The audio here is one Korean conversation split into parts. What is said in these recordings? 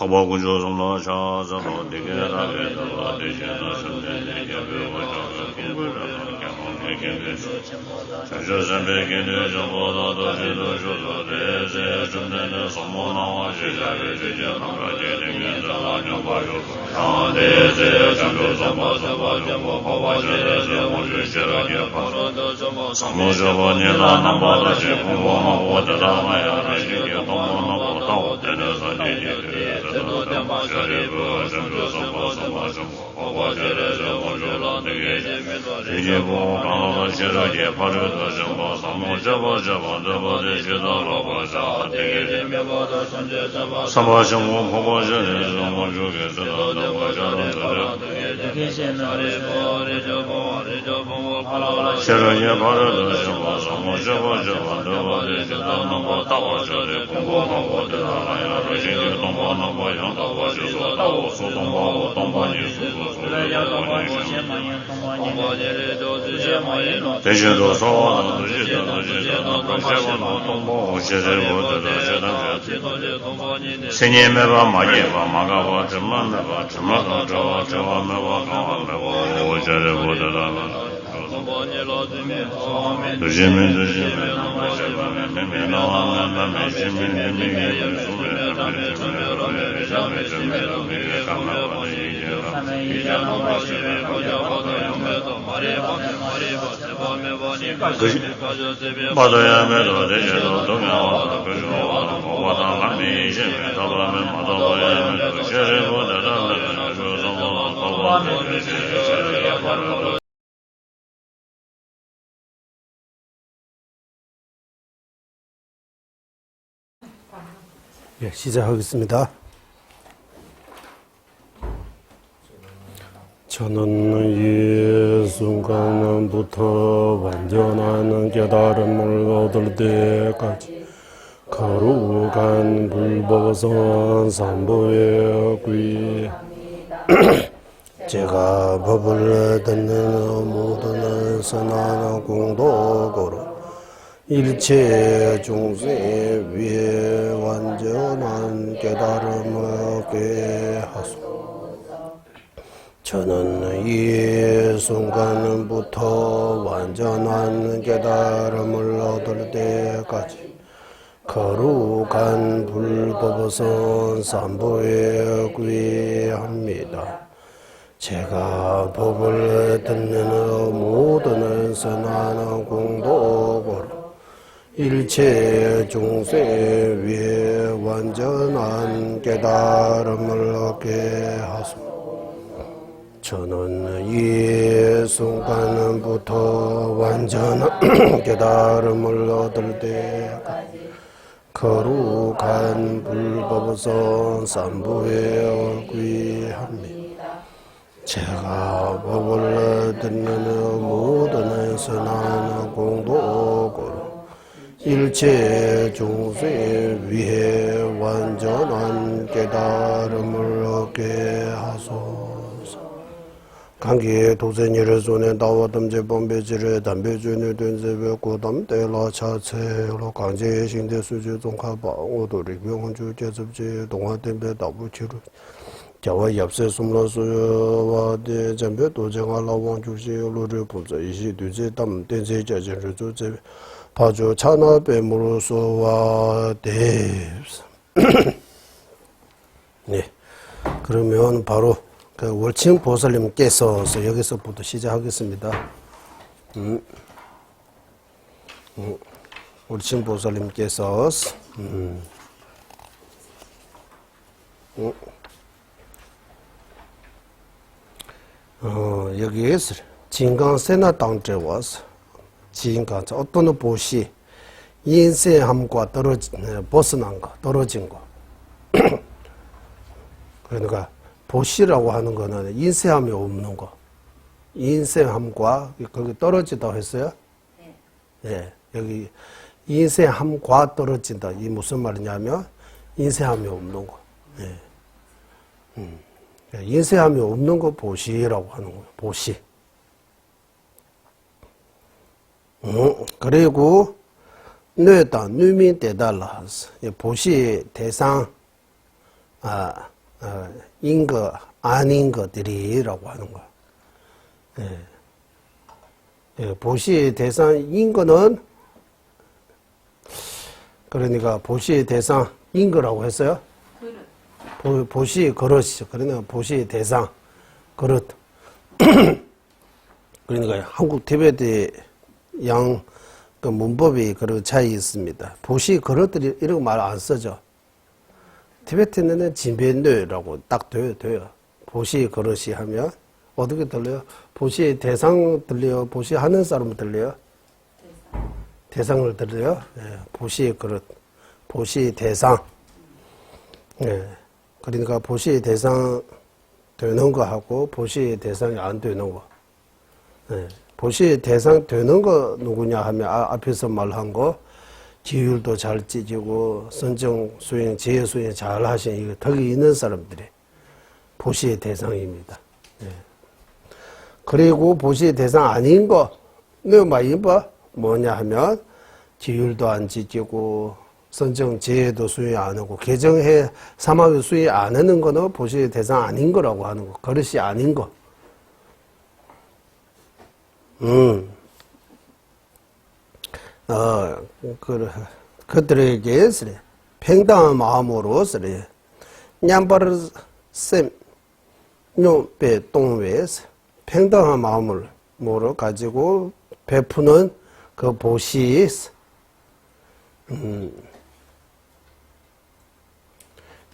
파바구조 정도 자자도 되게 하게 되고 되시는 선배님 개별과 개별과 저저선배님들 정보도 저도 저도 대세 좀되는 소문나와 시작을 지정하게 되면 나는 바로 대세 정도 정보 파바주에서 모주셔야 바로 사무저번이나 남바다 제공하고 오다라마야 라시게 동원하고 또 되는 선배님들 예, 시작하겠습니다. 저는 이 순간부터 완전한 깨달음을 얻을 때까지 거룩한 불법선 삼보에 귀 제가 법을 듣는 모든 선한 공덕으로 일체 중생 위에 완전한 깨달음을 얻게 하소. 저는 이 순간부터 완전한 깨달음을 얻을 때까지 거룩한 불법선 삼보에 귀합니다. 제가 법을 듣는 모든 선한 공덕으로 일체 중생 위에 완전한 깨달음을 얻게 하소서. 저는 이 순간부터 완전한 깨달음을 얻을 때까지 거룩한 불법선 삼보에 귀합니다. 제가 법을 듣는 모든 선한 공덕으로 일체 중생 위에 완전한 깨달음을 얻게 하소서. 강기의 도생이를 손에 다와담제 범배지를 담배주니 된세배 고담대라 차체로 강제의 신대 수주 종합방 오도리 병원주 제습지 동화된배 다부치루 자와 엽세 숨로수와 대전배 도정하라 왕주시 로를 분서 이시 뒤제 담 된세 자전을 조제 파주 찬화배무로서와 대입사. 네, 그러면 바로 그 월칭 보살님께서 여기서부터 시작하겠습니다. 월칭 보살님께서 여기에서 진강세나 땅에 와서 지금까 어떤 보시 인생함과 벗어난 거, 떨어진 거. 그러니까 보시라고 하는 거는 인생함이 없는 거. 인생함과 거기 떨어지다고 했어요? 네. 여기 인생함과 떨어진다. 이 무슨 말이냐면 인생함이 없는 거. 네. 인생함이 없는 거 보시라고 하는 거예요. 보시. 그리고 뇌다 누민 대달라 보시 대상 인 거, 아닌 것들이라고 하는 거야. 보시의 대상인 거는, 그러니까 보시의 대상인 거라고 했어요? 보시의 그릇이죠. 그러니까 보시의 대상, 그릇. 그러니까 한국 티베트 양 그 문법이 그런 차이 있습니다. 보시 그릇들이 이런 거 말 안 쓰죠. 티베트는 진변뇌라고 딱 돼요. 보시 그릇이 하면 어떻게 들려요? 보시 대상 들려요? 보시 하는 사람 들려요? 대상을 들려요? 보시 그릇, 보시 대상. 그러니까 보시 대상 되는 거 하고 보시 대상이 안 되는 거. 보시 대상 되는 거 누구냐 하면 앞에서 말한 거 기율도 잘 찢고 선정 수행, 지혜 수행 잘 하신 이거 덕이 있는 사람들이 보시의 대상입니다. 그리고 보시의 대상 아닌 거, 뭐냐 하면 기율도 안 지키고 선정, 지혜도 수행 안 하고 개정해 사마위 수행 안 하는 거는 보시의 대상 아닌 거라고 하는 거, 그릇이 아닌 거. 그들에게 평등한 마음으로 냠바르 셈 뇨배 동외에서 평등한 마음을 가지고 베푸는 그 보시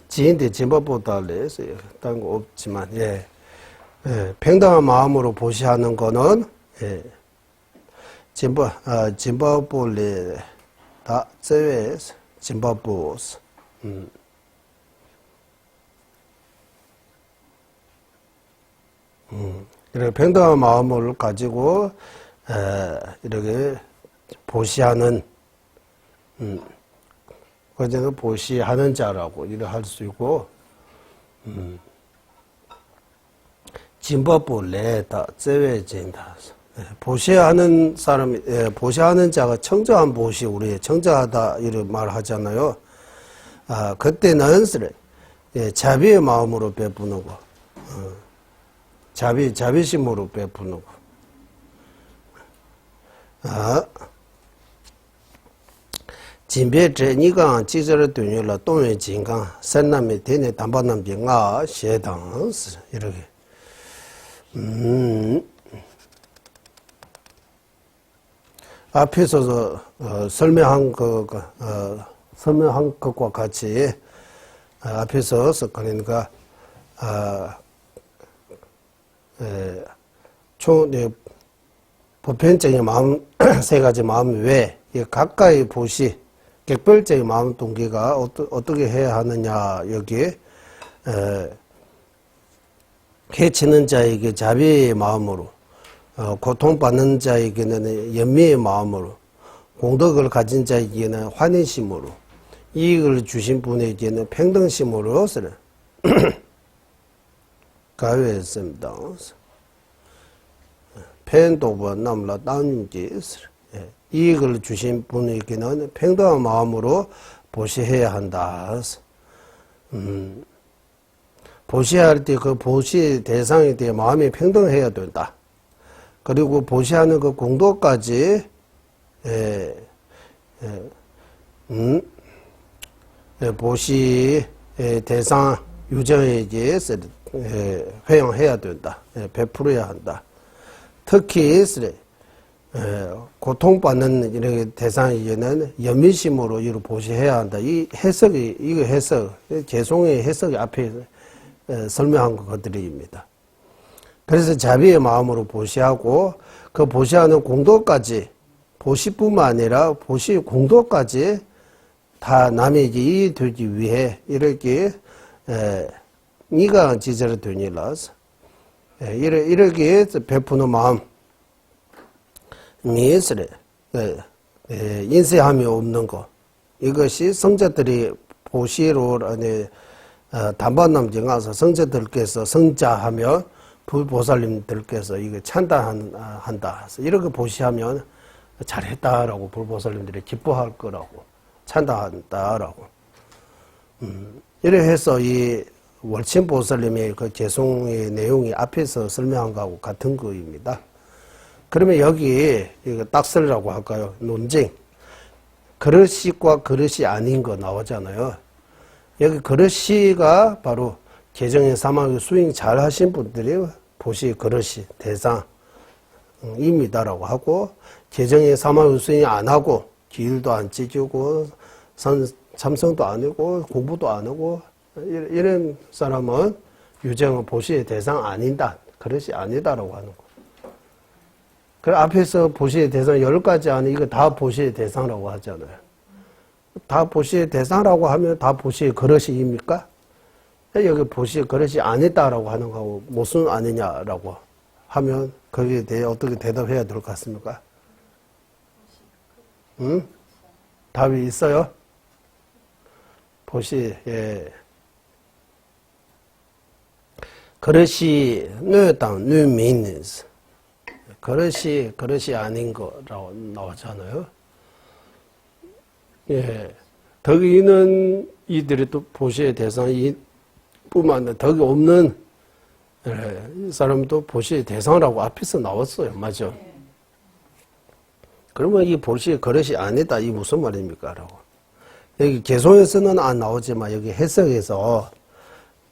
지인들 진법보다 내서 다른 거 없지만 평등한 마음으로 보시하는 거는 진법볼레 다 제외해서 진법보스 이렇게 평등한 마음을 가지고 이렇게 보시하는 그저는 보시하는 자라고 이렇게 할 수 있고 진법볼레 다 제외진다. 보시하는 사람, 보시하는 자가 청저한 보시, 우리 청저하다, 이런 말 하잖아요. 그때는, 자비의 마음으로 베푸는 거. 자비심으로 베푸는 거. 진배제, 니강, 지저를 되ny라, 동의 진강, 선남이 되네, 담반남비, 셰당, 이렇게. 앞에서 설명한 설명한 것과 같이 앞에서 그러니까 총 보편적인 마음 세 가지 마음 외에 가까이 보시 객별적인 마음 동기가 어떻게 해야 하느냐 여기에 해치는 자에게 자비의 마음으로 고통받는 자에게는 연미의 마음으로 공덕을 가진 자에게는 환희심으로 이익을 주신 분에게는 평등심으로 가외했습니다. 팬도버 남라 따님지 이익을 주신 분에게는 평등한 마음으로 보시해야 한다. 보시할 때 그 보시 대상에 대해 마음이 평등해야 된다. 그리고 보시하는 그 공덕까지 보시 대상 유저에게 회용해야 된다. 베풀어야 한다. 특히 고통받는 이렇게 대상에게는 연민심으로 이를 보시해야 한다. 이 해석이 이거 해석 개송의 해석이 앞에 설명한 것들입니다. 그래서 자비의 마음으로 보시하고 그 보시하는 공덕까지 보시뿐만 아니라 보시 공덕까지 다 남에게 이익이 되기 위해 이렇게 니가 지저를 되니라서 이렇게 베푸는 마음 미스레 인쇄함이 없는 것 이것이 성자들이 보시로 단반남지 가서 성자들께서 성자하면 불보살님들께서 이거 찬단한다. 이렇게 보시하면 잘했다라고 불보살님들이 기뻐할 거라고 찬단한다라고. 이래 해서 이 월침보살님의 그 개송의 내용이 앞에서 설명한 거하고 같은 거입니다. 그러면 여기 이거 딱설이라고 할까요? 논쟁. 그릇이과 그릇이 아닌 거 나오잖아요. 여기 그릇이가 바로 개정의 사막을 수행 잘 하신 분들이 보시 그릇이 대상입니다라고 하고, 개정의 사막을 수행 안 하고 길도 안 찢고 참성도 안 하고 공부도 안 하고 이런 사람은 유정은 보시의 대상 아니다. 그릇이 아니다라고 하는 거. 그 앞에서 보시의 대상 10가지 안에 이거 다 보시의 대상이라고 하잖아요. 다 보시의 대상이라고 하면 다 보시의 그릇이입니까? 여기 보시의 그릇이 아니다라고 하는 거하고 무슨 아니냐라고 하면 거기에 대해 어떻게 대답해야 될 것 같습니까? 응? 답이 있어요? 보시, 예. 그릇이 뇌당, 뇌민스. 그릇이 아닌 거라고 나오잖아요. 예. 덕이 있는 이들이 또 보시의 대상이 뿐만 아니라 덕이 없는 이 사람도 보시의 대상이라고 앞에서 나왔어요. 맞죠? 그러면 이 보시의 그릇이 아니다. 이 무슨 말입니까? 라고. 여기 개송에서는 안 나오지만 여기 해석에서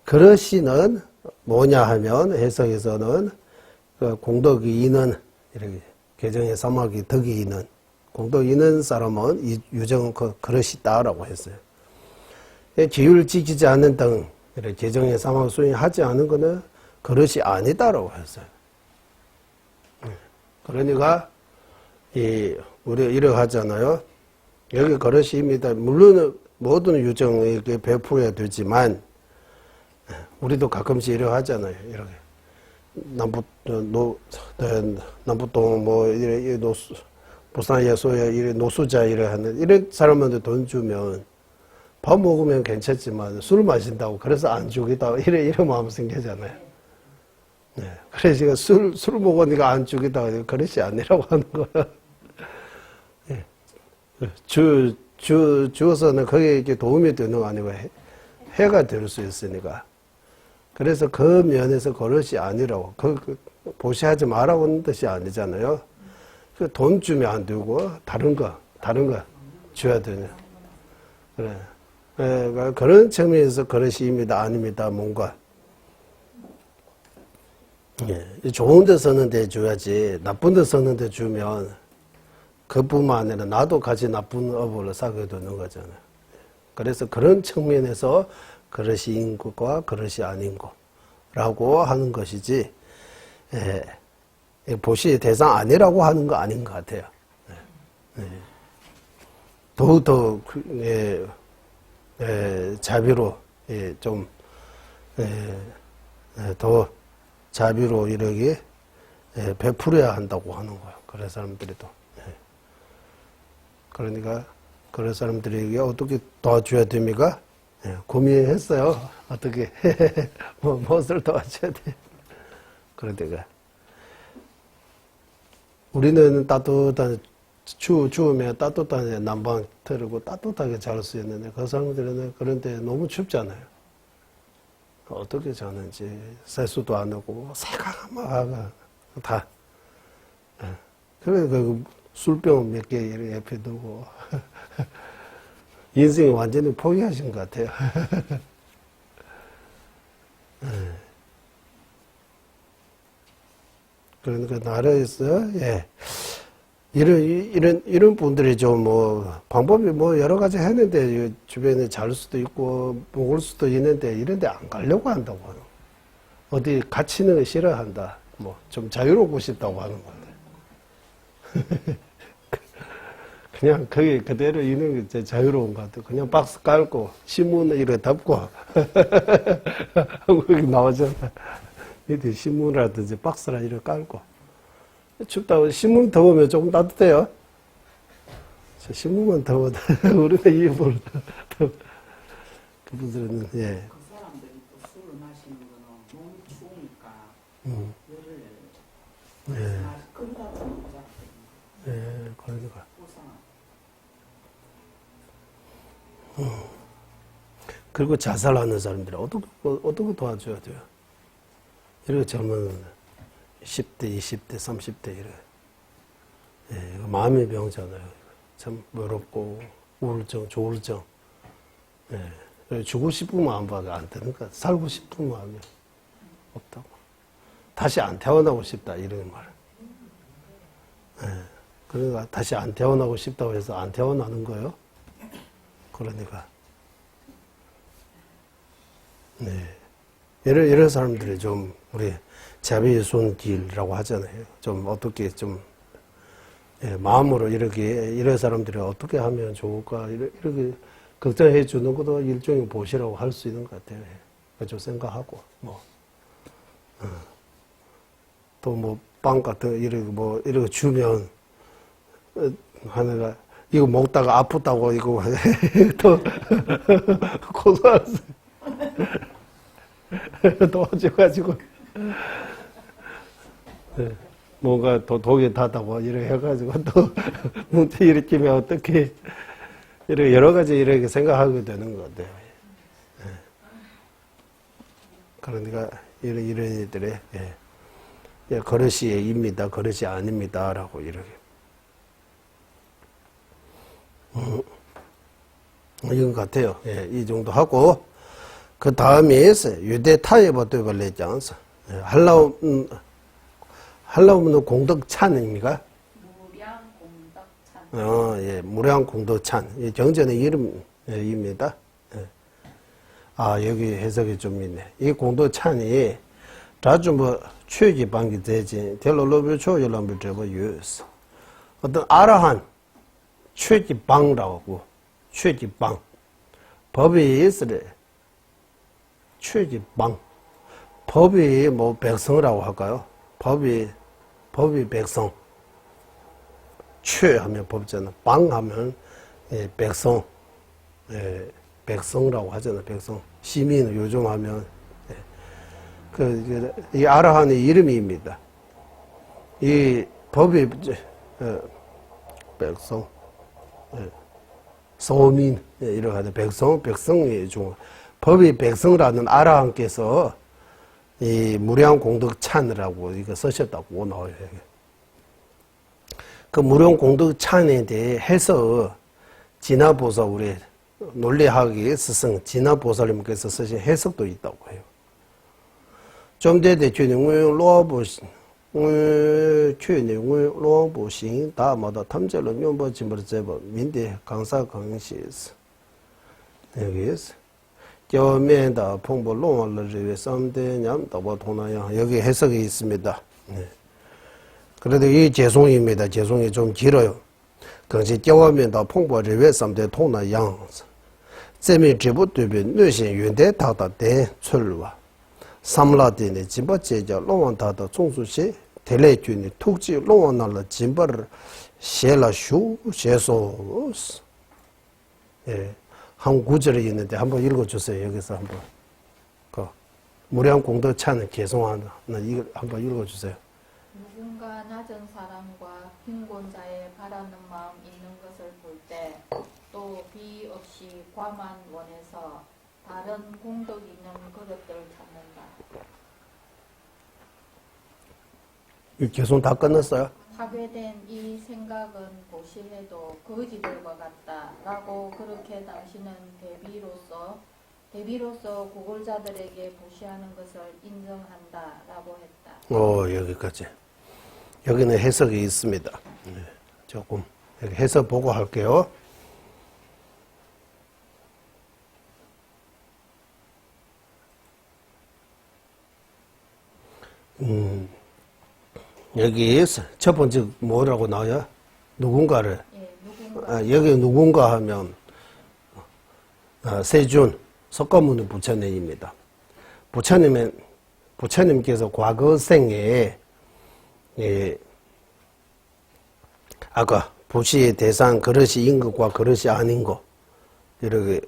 그릇이는 뭐냐 하면 해석에서는 그 공덕이 있는 이렇게 개정의 사막이 덕이 있는 공덕이 있는 사람은 이 유정은 그 그릇이다라고 했어요. 기율을 지키지 않는 등 이렇게 개정의 사막을 수행하지 않은 것은 그릇이 아니다라고 했어요. 그러니까 우리가 이렇게 하잖아요. 여기 그릇입니다. 물론 모든 유정에게 베풀어야 되지만 우리도 가끔씩 이렇게 하잖아요. 이렇게 남부동 뭐 이래 부산 예소야 이래 노수자 이래 하는 이런 사람한테 돈 주면 밥 먹으면 괜찮지만 술 마신다고 그래서 안 주겠다 이런 마음 생기잖아요. 네. 그래서 제가 술 먹으니까 안 주겠다 그릇이 아니라고 하는 거예요. 네. 주어서는 거기에 이렇게 도움이 되는 거 아니고 해가 될 수 있으니까. 그래서 그 면에서 그릇이 아니라고 보시하지 말라고 하는 뜻이 아니잖아요. 돈 주면 안 되고 다른 거 줘야 되냐. 그래. 그런 측면에서 그릇입니다 아닙니다 뭔가. 예, 좋은 데 썼는데 줘야지 나쁜 데 썼는데 주면 그뿐만 아니라 나도 같이 나쁜 업을 사게 되는 거잖아요. 그래서 그런 측면에서 그릇이 인 것과 그릇이 아닌 거라고 하는 것이지, 보시의 대상 아니라고 하는 거 아닌 것 같아요. 더욱더 자비로 좀 더 자비로 이렇게 베풀어야 한다고 하는 거예요. 그런 사람들이도. 그러니까 그런 사람들에게 어떻게 도와줘야 됩니까? 고민했어요. 어떻게 무엇을 도와줘야 돼? 그러다가 우리는 따뜻한 추우면 따뜻한 난방 틀고 따뜻하게 잘 수 있는데 그 사람들은 그런데 너무 춥잖아요. 어떻게 자는지 세수도 안 하고 새까맣게 다. 그래 그 술병 몇 개 이렇게 옆에 두고 인생이 완전히 포기하신 것 같아요. 그러니까 나라에서 이런 분들이 좀 방법이 여러 가지 했는데 주변에 잘 수도 있고 먹을 수도 있는데 이런데 안 가려고 한다고 하는 거. 어디 갇히는 거 싫어한다. 좀 자유롭고 싶다고 하는 건데. 그냥 거기 그대로 있는 게 자유로운 것 같아요. 그냥 박스 깔고 신문을 이렇게 덮고 거기 나오잖아. 밑에 신문이라든지 박스라 이렇게 깔고 춥다고 신문 더우면 조금 따뜻해요. 신문만 더워도 우리는 일부러 더워. 그분들은 그 사람들이 또 술을 마시는 거는 몸이 추우니까 열을 끓이다 보면 그러니까. 그리고 자살하는 사람들이 어떻게 도와줘야 돼요? 이렇게 젊은 10대, 20대, 30대 이래. 예, 이거 마음의 병잖아요. 참 외롭고 우울증, 조울증. 예, 죽고 싶은 마음밖에 안 드니까 살고 싶은 마음이 없다고. 다시 안 태어나고 싶다 이런 말. 예, 그러니까 다시 안 태어나고 싶다고 해서 안 태어나는 거예요. 그러니까. 네. 이런 사람들이 좀, 우리, 자비손길이라고 하잖아요. 좀, 어떻게 좀, 예, 마음으로 이런 사람들이 어떻게 하면 좋을까, 이렇게 걱정해 주는 것도 일종의 보시라고 할 수 있는 것 같아요. 좀 생각하고, 뭐. 또 뭐, 빵 같은, 이렇게 주면, 하나가, 이거 먹다가 아프다고, 이거, 또, 고소하세요. 도와줘가지고 뭔가 독이 타다고 이렇게 해가지고 또 문제 일으키면 어떻게 이렇게 여러 가지 이렇게 생각하게 되는 것 같아요. 그러니까 이런 일들의 그릇이 입니다, 그릇이 아닙니다라고 이렇게 이건 것 같아요. 예, 이 정도 하고. 그 다음에 유대 타협을 벌레장서 할라우는 공덕찬입니까? 무량공덕찬. 예, 무량공덕찬. 정전의 이름입니다. 예. 아, 여기 해석이 좀 있네. 이 공덕찬이 자주 뭐 최기방기 되지, 델로로비 초열람을 접어 유스. 어떤 아라한 최기방이라고, 최기방. 법이 있으래. 최기방. 법이 뭐 백성이라고 할까요? 법이 백성. 최 하면 법잖아. 방 하면 백성. 백성이라고 하잖아. 백성. 시민 요즘 하면 이 아라한의 이름입니다. 이 법이 백성. 소민 이렇게 하는 백성이 중 법이 백성이라는 아라한께서 이 무량공덕찬이라고 이거 쓰셨다고 나와요. 그 무량공덕찬에 대해 해서 진화보살 우리 논리학의 스승 진화보살님께서 쓰신 해석도 있다고 해요. 좀 전에 최능의 로아보신 최능의 로아보신 다마다 탐절로 명보침을 제법 민대 강사 강시에서 여기에서 교면다 풍부 롱을 위해 쌈대냠 더버 도나야 여기 해석이 있습니다. 네. 그래도 이 재송입니다. 재송이 좀 길어요. 그것이 교면다 풍부를 위해 쌈대 도나양 제미 지부对比 뇌신 윤대 다다 대 출와 삼라디네 지바 제자 롱원다다 총수시 텔레균이 툭지 롱원날라 진바를 셰라슈 셰소스 예. 한 구절이 있는데 한번 읽어주세요. 여기서 한번 그 무량공덕찬을 개송하는 이거 한번 읽어주세요. 누군가 낮은 사람과 빈곤자의 바라는 마음 있는 것을 볼 때 또 비 없이 과만 원해서 다른 공덕 있는 그릇들 찾는다. 이 개송 다 끝났어요? 파괴된 이 생각은 보시해도 거지될 것 같다라고 그렇게 당신은 대비로서 고골자들에게 보시하는 것을 인정한다라고 했다. 여기까지. 여기는 해석이 있습니다. 네, 조금 여기 해석 보고 할게요. 여기에서 첫 번째 뭐라고 나와요? 누군가를. 예, 누군가. 여기 누군가 하면 세준 석가모니 부처님입니다. 부처님께서 과거 생에 아까 부시의 대상 그릇이 인 것과 그릇이 아닌 것 이렇게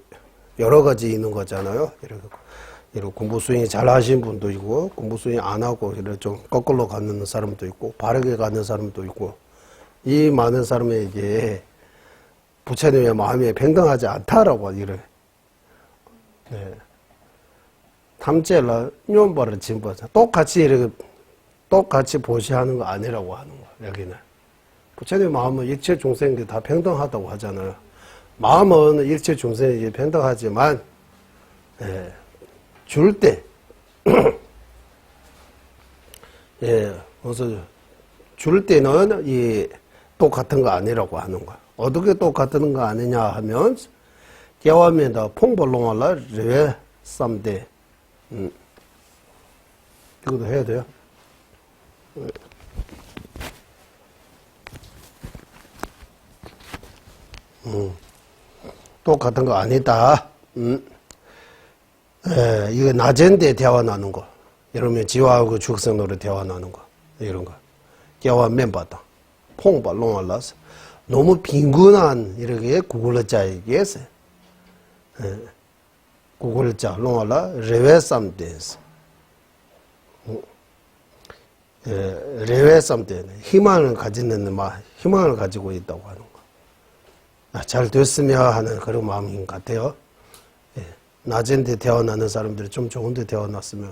여러 가지 있는 거잖아요. 이렇게 공부 수행이 잘 하신 분도 있고 공부 수행 안 하고 이렇게 좀 거꾸로 가는 사람도 있고 바르게 가는 사람도 있고 이 많은 사람에게 부처님의 마음이 평등하지 않다라고 이렇게 예. 탐제라 뇽바를 진보 똑같이 이렇게 똑같이 보시하는 거 아니라고 하는 거야. 여기는 부처님 마음은 일체 중생들이 다 평등하다고 하잖아요. 마음은 일체 중생이 평등하지만 예, 줄 때 예, 그래서 줄 때는 이 똑같은 거 아니라고 하는 거야. 어떻게 똑같은 거 아니냐 하면 개화면다 풍벌롱알라 레 쌈대 이것도 해야 돼요. 똑같은 거 아니다. 이거 낮은데 대화 나누는 거. 이러면 지화하고 죽성노로 대화 나누는 거. 이런 거. 개화 맨바다. 퐁바 롱알라서. 너무 빈곤한 이렇게 구글자에게서 구글자 롱알라 레웨쌈데스. 레웨쌈데는 희망을 가지는 희망을 가지고 있다고 하는 거. 잘 됐으면 하는 그런 마음인 것 같아요. 예. 낮은 데 태어나는 사람들이 좀 좋은 데 태어났으면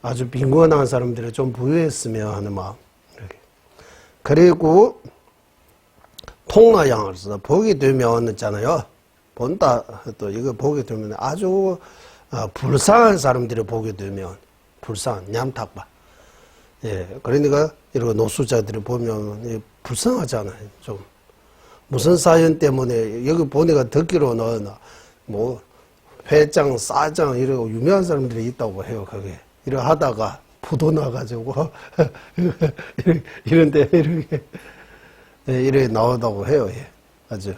아주 빈곤한 사람들이 좀 부유했으면 하는 마음. 이렇게. 그리고 통나양을 써서 보게 되면 있잖아요. 본다 또 이거 보게 되면 아주 불쌍한 사람들이 보게 되면 불쌍한 냠탁바. 예. 그러니까 이런 노숙자들이 보면 불쌍하잖아요. 좀. 무슨 사연 때문에 여기 보니까 듣기로는 뭐 회장, 싸장 이런 유명한 사람들이 있다고 해요. 거기에 이러 하다가 부도 나가지고 이런데 이렇게 이렇게 나오다고 해요. 예. 아주.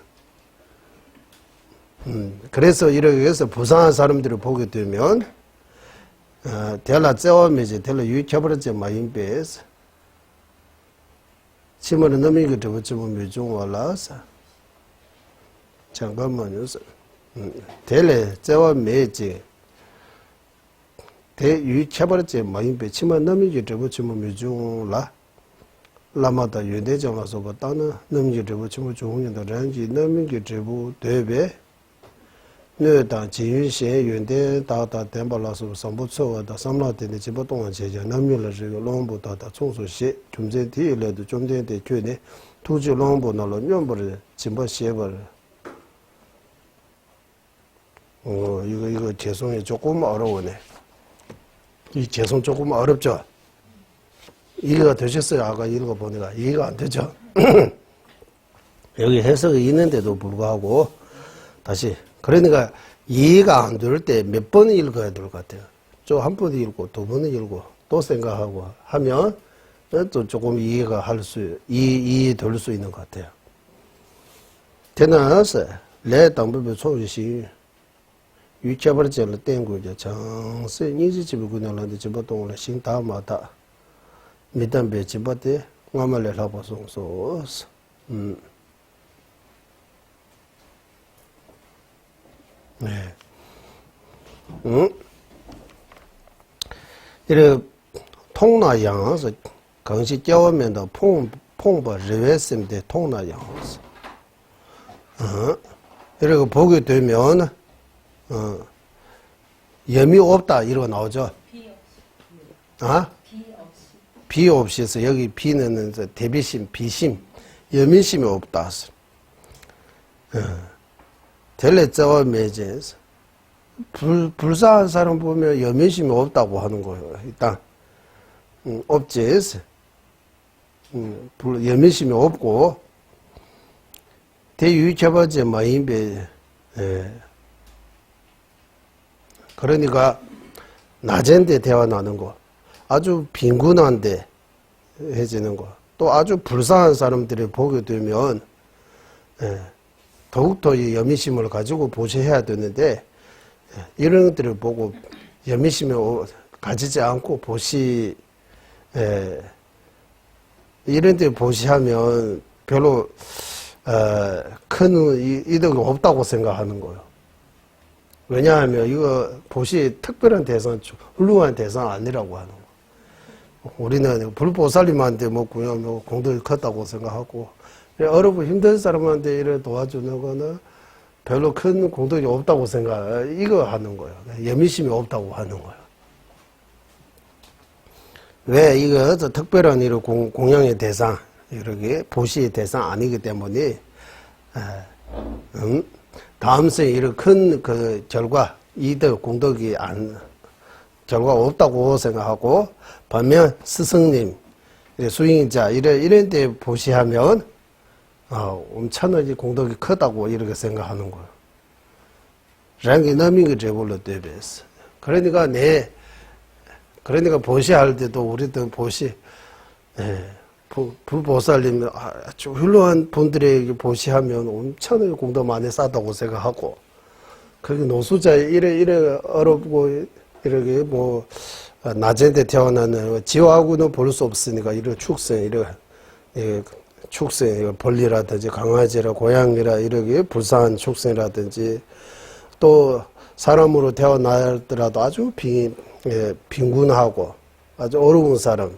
그래서 이렇게 해서 부상한 사람들을 보게 되면 델라 째워미지 델라 유익해버렸지 마인베스 치마는 넘이게 되었지만 묘중 올라서 잠깐만요. 델레 째워미지 대 유익해버렸지 마인베 치마 넘이게 되었지만 묘중 올라 라마다 유대장 와서 봤다는 넘이게 되었지만 중원인다 란지 넘이게 되고 대배 뇌다 지윤시에 윤대 다다 덴발라서 삼부초와다 삼라데네 지보동안 제자 남밀을 저거 롱보다다 총소시 좀제 뒤에라도 좀 되는데 교네 두지 롱보나로 면벌을 진보시에벌 이거 재송이 조금 어려우네. 이 재송 조금 어렵죠? 이해가 되셨어요? 아까 읽어보니까 이해가 안 되죠? 여기 해석이 있는데도 불구하고 다시 그러니까 이해가 안 될 때 몇 번 읽어야 될 것 같아요. 좀 한 번 읽고 두 번 읽고 또 생각하고 하면 또 조금 이해가 이해될 수 있는 것 같아요. 테나스 내 당부의 소리시 유치버지를 땡고죠. 정세 니지집을 그냥한테 집어동을 신다마다 미담배 집어대 와말레 라보송소스 네. 이래 통나양서 강시 껴오면도 퐁버 리웨스인데 통나양서 이렇게 보게 되면 염이 없다 이러고 나오죠. 비 없이 해서 여기 비는 대비심 비심 염의심이 없다. 델레자와 매제에서 불쌍한 사람 보면 염의심이 없다고 하는 거예요. 일단 업제에서 염의심이 없고 대유익해봤지 마인배 그러니까 낮은데 대화 나는 거 아주 빈곤한데 해지는 거 또 아주 불쌍한 사람들이 보게 되면 더욱더 이 염의심을 가지고 보셔야 되는데 이런 것들을 보고 염의심을 가지지 않고 이런 데 보시하면 별로 큰 이득이 없다고 생각하는 거예요. 왜냐하면 이거 보시 특별한 대상, 훌륭한 대상 아니라고 하는 거. 우리는 불보살님한테 뭐 공덕이 컸다고 생각하고 어렵고 힘든 사람한테 이래 도와주는 거는 별로 큰 공덕이 없다고 이거 하는 거예요. 예민심이 없다고 하는 거예요. 왜 이거 특별한 이런 공양의 대상, 이렇게 보시의 대상 아니기 때문에 다음 생에 이런 큰 그 결과, 이득, 공덕이 결과가 없다고 생각하고, 반면 스승님, 수행자 이런 데 보시하면 엄청나게 공덕이 크다고 이렇게 생각하는 거예요. 랑이 남인 게 제불로 대비했어. 그러니까 그러니까 보시할 때도 우리도 보시, 불보살님 아주 훌륭한 분들에게 보시하면 엄청나게 공덕 많이 쌓다고 생각하고, 거기 노수자 이래 어렵고 이렇게 뭐 낮에 태어나는 지화하고는 볼 수 없으니까 이런 축생 축생 벌리라든지 강아지라 고양이라 이렇게 불쌍한 축생이라든지 또 사람으로 태어나더라도 아주 빈곤하고 아주 어려운 사람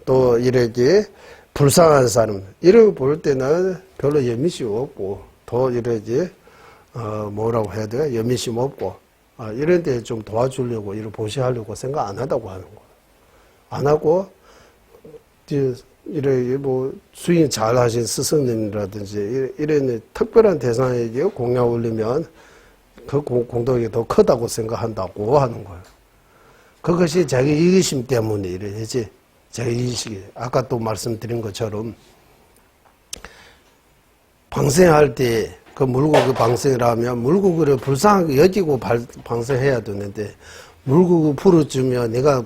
또 이렇게 불쌍한 사람 이런 거 볼 때는 별로 예민심 없고 더 이렇게 뭐라고 해야 돼요? 예민심 없고 이런 데 좀 도와주려고 이런 보시하려고 생각 안 하다고 하는 거예요. 안 하고 이래 뭐 수행 잘 하신 스승님이라든지 이런 특별한 대상에게 공양 올리면 그 공덕이 더 크다고 생각한다고 하는 거예요. 그것이 자기 이기심 때문에 이래야지. 자기 이기심이 아까 또 말씀드린 것처럼 방생할 때 그 물고기 방생이라면 물고기를 불쌍하게 여기고 방생해야 되는데 물고기 풀어주면 내가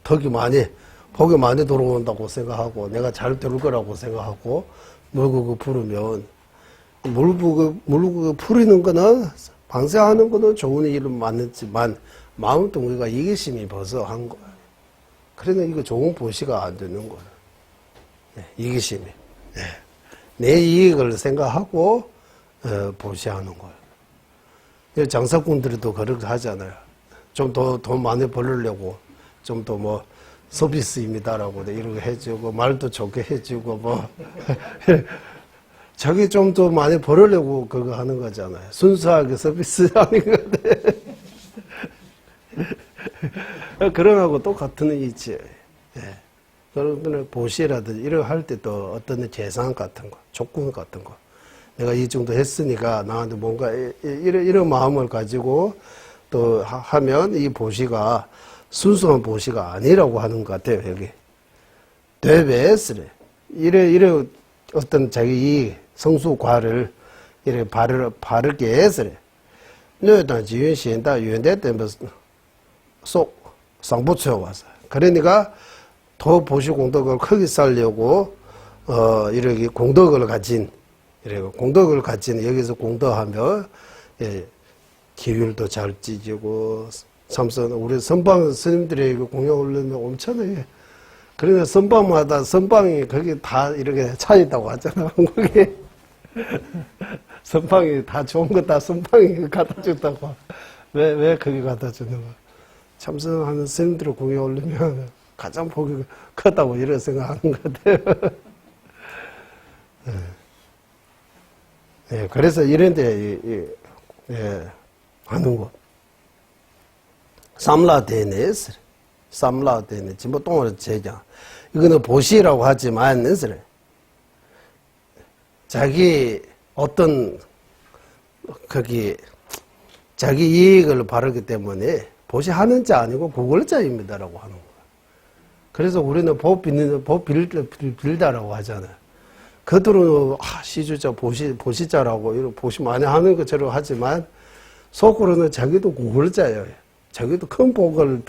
복이 많이 들어온다고 생각하고 내가 잘 될 거라고 생각하고 물고기 풀으면 물고기 풀이는 거는 방생하는 거는 좋은 일은 맞는지만 마음도 우리가 이기심이 벌써 한 거예요. 그러니까 이거 좋은 보시가 안 되는 거예요. 이기심이. 내 이익을 생각하고 보시하는 거예요. 장사꾼들도 그렇게 하잖아요. 좀 더 돈 많이 벌려고 좀 더 뭐 서비스입니다라고 이렇게 해주고 말도 좋게 해주고 뭐 자기 좀 더 많이 벌으려고 그거 하는 거잖아요. 순수하게 서비스 하는 건데 그런 거하고 똑같은 이치예요. 그러면 보시라든지 이런 할 때도 어떤 재산 같은 거, 조건 같은 거 내가 이 정도 했으니까 나한테 뭔가 이런 마음을 가지고 또 하면 이 보시가 순수한 보시가 아니라고 하는 것 같아요, 여기. 되베스래. 이래 어떤 자기 성수과를 이래 바르게 해서래. 너희들 지윤신다 윤대 때문에 속 상부처 와서. 그러니까 더 보시 공덕을 크게 쌓으려고 이렇게 공덕을 가진 여기서 공덕하면 기율도 잘 찢고 참선 우리 선방 스님들에게 공양 올리면 엄청나게 그러니까 선방마다 선방이 거기 다 이렇게 차 있다고 하잖아. 한국에 선방이 다 좋은 거 다 선방이 갖다 줬다고. 왜 거기 갖다 주는 거야? 참선하는 스님들을 공양 올리면 가장 복이 크다고 이런 생각하는 것 같아요. 그래서 이런데 하는 거. 삼라대네, 삼라대네, 진보 똥으로 제장. 이거는 보시라고 하지만, 자기 어떤, 자기 이익을 바르기 때문에 보시하는 자 아니고 구걸자입니다라고 하는 거예요. 그래서 우리는 법 빌다라고 하잖아요. 그들은 시주자 보시자라고 이런 보시 많이 하는 것처럼 하지만 속으로는 자기도 구걸자예요. 자기도 큰 복을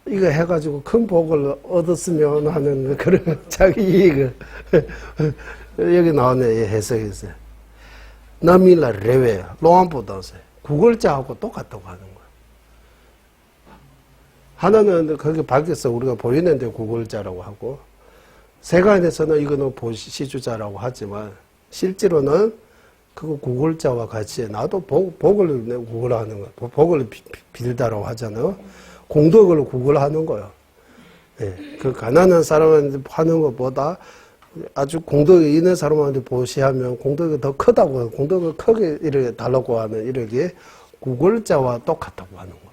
이거 해가지고 큰 복을 얻었으면 하는 그런 자기 이익을 여기 나오네 해석에서 남일라 레웨 로안보다서 구걸자하고 똑같다고 하는 거예요. 하나는 거기 밖에서 우리가 보이는데 구걸자라고 하고 세간에서는 이거는 시주자라고 하지만 실제로는 그거 구걸자와 같이 나도 복을 구걸하는 거야. 복을 빌다라고 하잖아요. 공덕을 구걸하는 거예요. 그 가난한 사람한테 하는 것보다 아주 공덕이 있는 사람한테 보시하면 공덕이 더 크다고, 공덕을 크게 이렇게 달라고 하는 이렇게 구글자와 똑같다고 하는 거예요.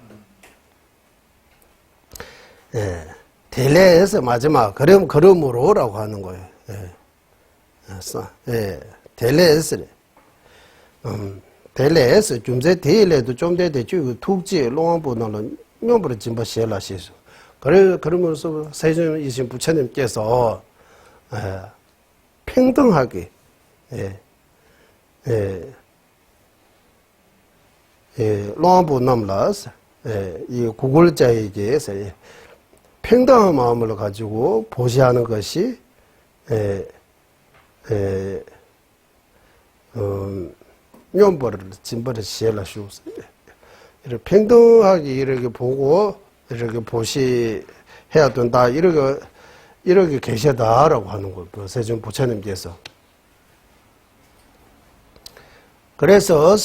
예. 델레에서 마지막, 그러므로라고 하는 거예요. 예. 예. 델레에서. 델레에서 좀새 델레도 좀 되죠. 툭지, 롱왕보다는 명부를 진바 시엘라 시수. 그러면서 세존이신 부처님께서 평등하게 롱부 남라스 이 구글자에게서 평등한 마음을 가지고 보시하는 것이 면보를 진벌을 시엘라 시우스 이렇게 평등하게 이렇게 보고 이렇게 보시해야 된다 이렇게 계시다라고 하는 거예요. 세존 부처님께서. 그래서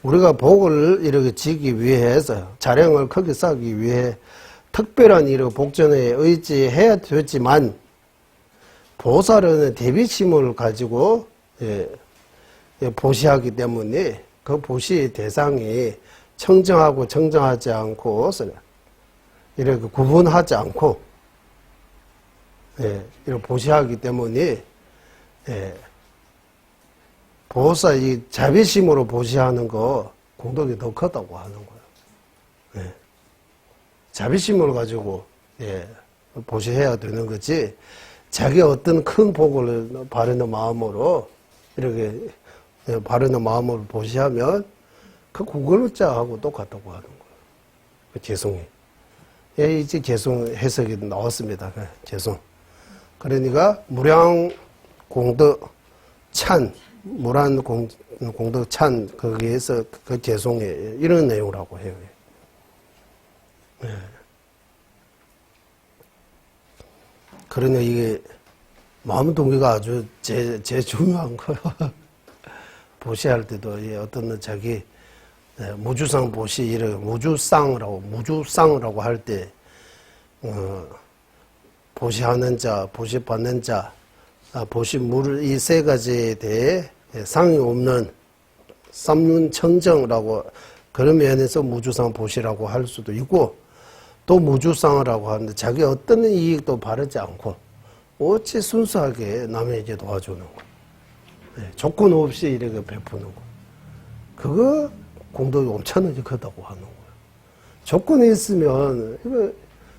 우리가 복을 이렇게 지기 위해서 자량을 크게 쌓기 위해 특별한 이런 복전에 의지해야 되지만 보살은 대비심을 가지고 보시하기 때문에 그 보시 대상이 청정하고 청정하지 않고 이렇게 구분하지 않고 이렇게 보시하기 때문에 보사 이 자비심으로 보시하는 거 공덕이 더 크다고 하는 거예요. 자비심을 가지고 보시해야 되는 거지. 자기 어떤 큰 복을 바르는 마음으로 이렇게 바르는 마음으로 보시하면 그 구글자하고 똑같다고 하는 거예요. 그 개송이. 이제 개송 해석이 나왔습니다. 개송. 그러니까 무량 공덕 찬 무란 공덕 찬 거기에서 그 개송에 이런 내용이라고 해요. 그러니 이게 마음 동기가 아주 제일 중요한 거예요. 보시할 때도 어떤 자기 무주상 보시 이런 무주상이라고 할 때 보시하는 자, 보시받는 자, 보시물 이 세 가지에 대해 상이 없는 삼륜청정이라고 그런 면에서 무주상 보시라고 할 수도 있고 또 무주상이라고 하는데 자기 어떤 이익도 바르지 않고 어찌 순수하게 남에게 도와주는 거. 조건 없이 이렇게 베푸는 거. 그거 공덕이 엄청나게 크다고 하는 거예요. 조건이 있으면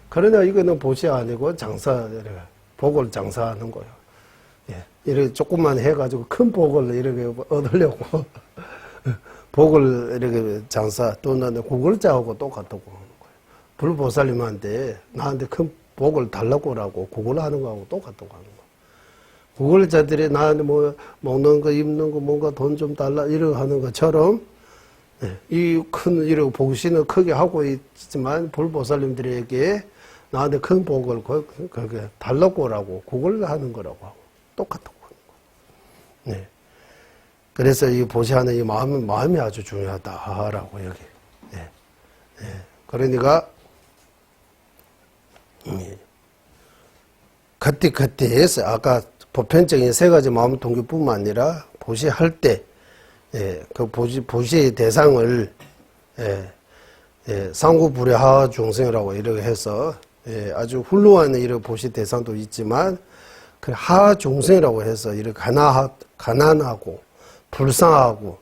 그러나 이거는 보시 아니고 복을 장사하는 거예요. 이렇게 조금만 해가지고 큰 복을 이렇게 얻으려고 복을 이렇게 장사 또는 구글자하고 똑같다고 하는 거예요. 불보살님한테 나한테 큰 복을 달라고라고 구글하는 거하고 똑같다고 하는 거예요. 구글자들이 나한테 뭐 먹는 거 입는 거 뭔가 돈 좀 달라 이러고 하는 것처럼 이 큰 이렇게 복신을 크게 하고 있지만 불보살님들에게 나한테 큰 복을 그렇게 달라고라고 구글하는 거라고 하고 똑같다고 하는 거예요. 그래서 이 보시하는 이 마음이 아주 중요하다라고 여기. 그러니까 그때에서 아까 보편적인 세 가지 마음 동기뿐만 아니라 보시할 때 그 보시의 대상을 상구불야하 중생이라고 이렇게 해서 아주 훌륭한 이런 보시 대상도 있지만 그 하 중생이라고 해서 이렇게 가난하고 불쌍하고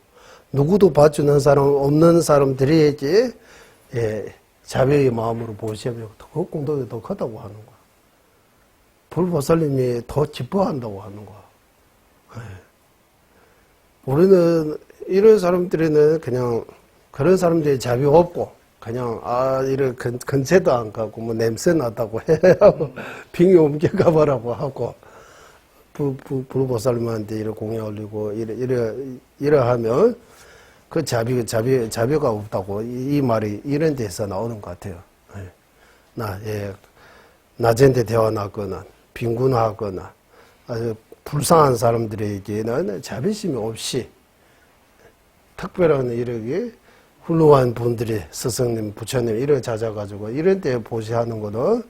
누구도 봐주는 사람 없는 사람들에게 자비의 마음으로 보시면 그 공덕이 더 크다고 하는 거야. 불보살님이 더 기뻐한다고 하는 거야. 우리는 이런 사람들은 그냥 그런 사람들이 자비 없고 그냥 이런 근처도 안 가고 뭐 냄새 나다고 해하고 빙의 옮겨가보라고 하고 불보살님한테 이런 공에 올리고 이래 하면 그 자비가 없다고 이 말이 이런 데서 나오는 것 같아요. 낮은데 태어났거나 빈곤하거나 아주 불쌍한 사람들에게는 자비심이 없이 특별한 이렇게 훌륭한 분들이 스승님, 부처님 이렇게 찾아가지고 이런 때 보시하는 거는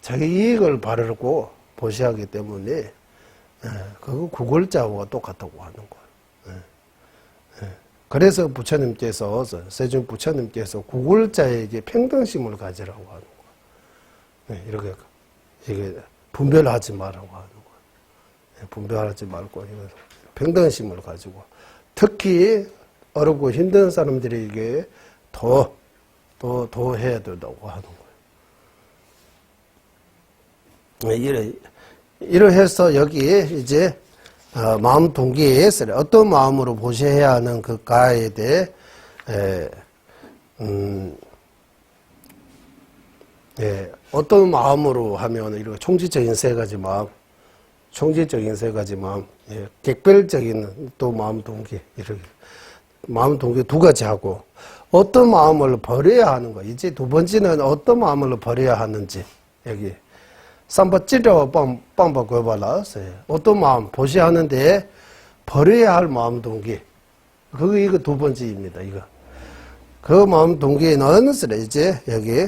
자기 이익을 바르고 보시하기 때문에 그거 구걸자와 똑같다고 하는 거예요. 그래서 부처님께서 세종 부처님께서 구걸자에게 평등심을 가지라고 하는 거예요. 이렇게 이게 분별하지 말라고 하는 거예요. 분별하지 말고 평등심을 가지고 특히 어렵고 힘든 사람들에게 더 해야 된다고 하는 거예요. 이러해서 여기에 이제 마음 동기에 어떤 마음으로 보셔야 하는 그가에 대해 어떤 마음으로 하면 이렇게 총지적인 세 가지 마음, 객별적인 또 마음 동기 이렇게 마음 동기 두 가지 하고 어떤 마음을 버려야 하는 거. 이제 두 번째는 어떤 마음을 버려야 하는지 여기. 삼바찌려와 빵바 구해발라서요. 어떤 마음 보시하는데 버려야 할 마음 동기. 이거 두 번째입니다. 이거. 그 마음 동기는 이제 여기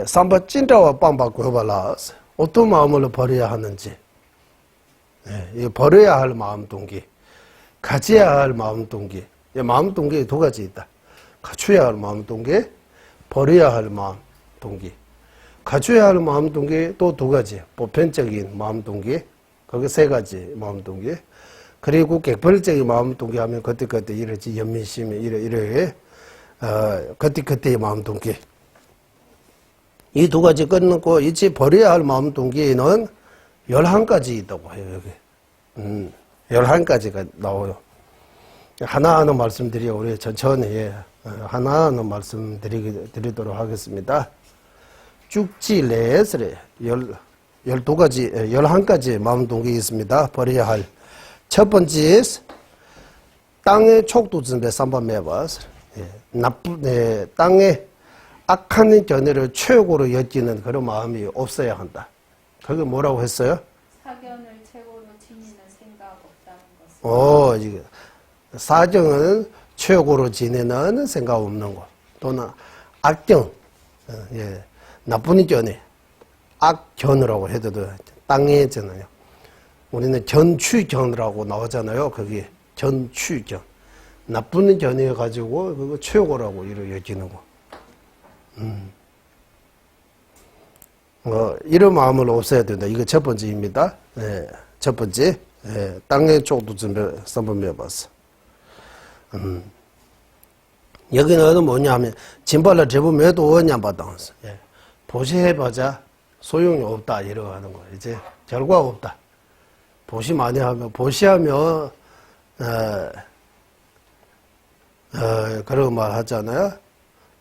삼바찌려와 빵바 구해발라서 어떤 마음을 버려야 하는지. 이 버려야 할 마음 동기. 가져야 할 마음 동기. 마음 동기에 두 가지 있다. 갖춰야 할 마음 동기, 버려야 할 마음 동기. 갖춰야 할 마음 동기 또 두 가지. 보편적인 마음 동기, 거기 세 가지 마음 동기. 그리고 객벌적인 마음 동기 하면 그때 이러지 연민심이 이래 그때의 마음 동기. 이 두 가지 끊고 이제 버려야 할 마음 동기에는 11가지 있다고 해요, 여기. 11가지가 나와요. 하나하나 말씀드리고 우리 천천히 하나하나 말씀드리도록 하겠습니다. 쭉지 레스레 12가지, 11가지 마음 동기 있습니다. 버려야 할. 첫 번째, 땅의 촉두준배 3번 매봐서 땅에 악한 견해를 최고로 여기는 그런 마음이 없어야 한다. 그게 뭐라고 했어요? 사견을 최고로 지니는 생각 없다는 것을. 이게 사정은 최고로 지내는 생각 없는 거. 또는 악경, 나쁜 견해, 악견이라고 해도 땅의 견해요. 우리는 견취견이라고 나오잖아요. 거기 견취견. 나쁜 견해 가지고 그거 최고라고 여기는 거. 이런 마음을 없애야 된다. 이거 첫 번째입니다. 첫 번째. 땅의 쪽도 좀 한번 해봤어. 여기는 뭐냐 하면, 진발을 접으면도 원냐 받아왔어. 보시해봐자 소용이 없다. 이러고 하는 거예요. 이제 결과 없다. 보시 많이 하면, 보시하면, 그런 말 하잖아요.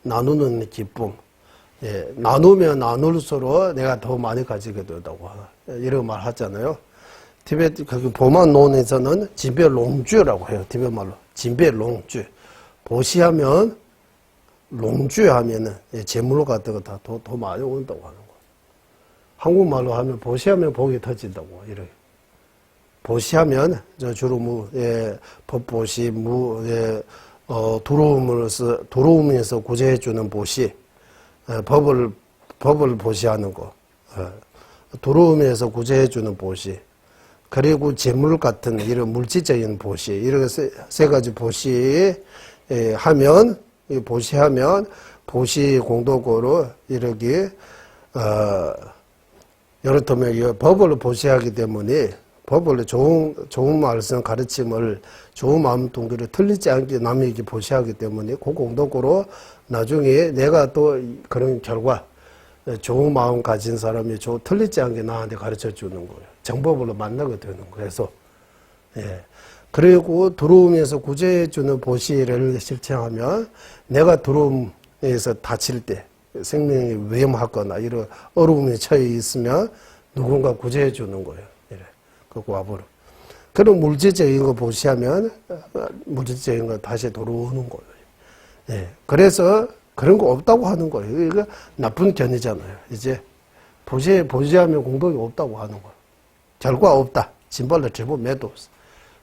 나누는 기쁨. 나누면 나눌수록 내가 더 많이 가지게 된다고 이런 말 하잖아요. 티베트 그 보만론에서는 진별롱주라고 해요. 티베트 말로 진별롱주. 보시하면 롱주 하면은 재물 같은 거 다 더 많이 온다고 하는 거. 한국말로 하면 보시하면 복이 터진다고 이래. 보시하면 저 주로 법보시 들어오면서 구제해 주는 보시. 법을 보시하는 거, 들어오면서 구제해 주는 보시, 그리고 재물 같은 이런 물질적인 보시, 이렇게 세 가지 보시 하면, 보시하면, 보시 공덕으로 이렇게, 이렇다면 법을 보시하기 때문에 법을 좋은 말씀 가르침을 좋은 마음 동기를 틀리지 않게 남에게 보시하기 때문에 그 공덕으로 나중에 내가 또 그런 결과 좋은 마음 가진 사람이 틀리지 않게 나한테 가르쳐 주는 거예요. 정법으로 만나게 되는 거예요. 그래서 그리고 들어오면서 구제해 주는 보시를 실천하면 내가 들어오면서 다칠 때 생명이 위험하거나 이런 어려움에 처해 있으면 누군가 구제해 주는 거예요. 그 과보로. 그런 물질적인 거 보시하면 물질적인 거 다시 들어오는 거예요. 그래서 그런 거 없다고 하는 거예요. 이거 나쁜 견이잖아요. 이제 보시하면 공덕이 없다고 하는 거예요. 결과 없다. 진발로 제법 매도 없어.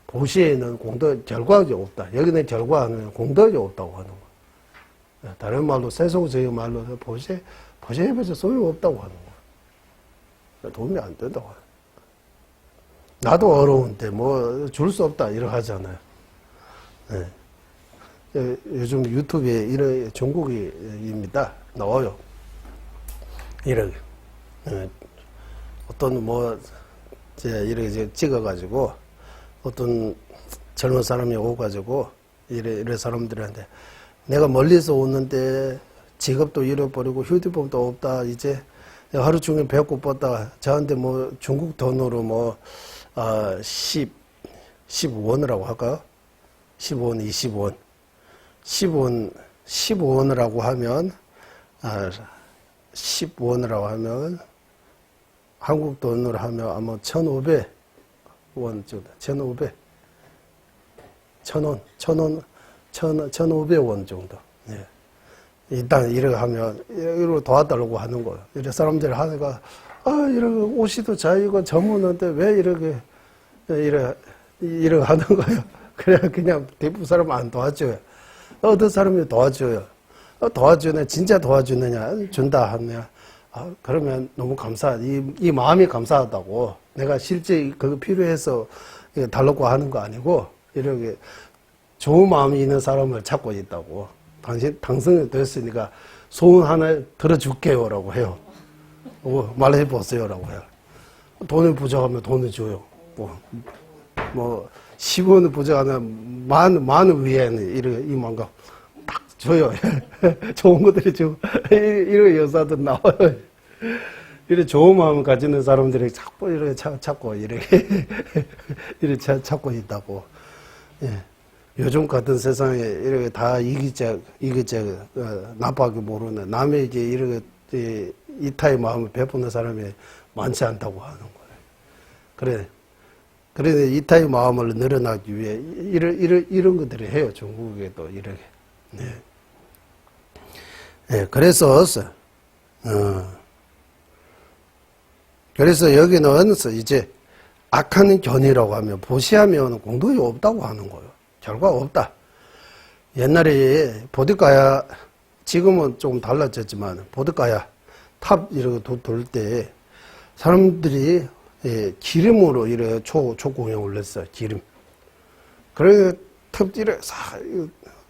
보시에는 결과가 없다. 여기는 결과는 공덕이 없다고 하는 거예요. 다른 말로 세속적인 말로 보시해봐서 소용이 없다고 하는 도움이 안 된다고. 나도 어려운데 뭐 줄 수 없다 이렇게 하잖아요. 네. 요즘 유튜브에 이런 종국이입니다. 나와요. 이렇게 어떤 뭐 이렇게 찍어가지고 어떤 젊은 사람이 오가지고 이래 사람들한테 내가 멀리서 오는데 직업도 잃어버리고 휴대폰도 없다. 이제 하루 종일 배고팠다. 저한테 뭐 중국 돈으로 뭐 15원이라고 할까요? 15원, 20원. 15원이라고 하면 10원이라고 하면 한국 돈으로 하면 아마 1,500원 정도. 1,500. 1,500원 정도. 예. 일단 이렇게 하면 이렇게 도와달라고 하는 거예요. 이렇게 사람들이 하니까 이렇게 옷이도 자기가 저무는데 왜 이렇게 하는 거예요. 그래 그냥 대부분 사람 안 도와줘요. 어떤 사람이 도와줘요. 도와주네 진짜 도와주느냐 준다 하면 그러면 너무 이 마음이 감사하다고. 내가 실제 그거 필요해서 달라고 하는 거 아니고 이렇게 좋은 마음이 있는 사람을 찾고 있다고. 당선이 됐으니까 소원 하나 들어줄게요라고 해요. 말해보세요라고 해요. 돈을 부족하면 돈을 줘요. 뭐 10원을 부족하면 만 위에는 이만큼 딱 줘요. 좋은 것들이 좀 이런 여자들 나와요. 이렇게 좋은 마음을 가지는 사람들이 자꾸 이렇게 찾고 이렇게 찾고 있다고. 예. 요즘 같은 세상에 이렇게 다 이기적 나빠하게 모르는 남의 이제 이렇게 이타의 마음을 베푸는 사람이 많지 않다고 하는 거예요. 그래 이타의 마음을 늘어나기 위해 이런 것들을 해요. 중국에도 이렇게. 네. 네, 그래서 여기는 이제 악한 견이라고 하면 보시하면 공덕이 없다고 하는 거예요. 결과가 없다. 옛날에 보드가야, 지금은 조금 달라졌지만, 보드가야 탑 이렇게 돌 때, 사람들이 기름으로 이렇게 초공에 올렸어요. 기름. 그래, 탑 이렇게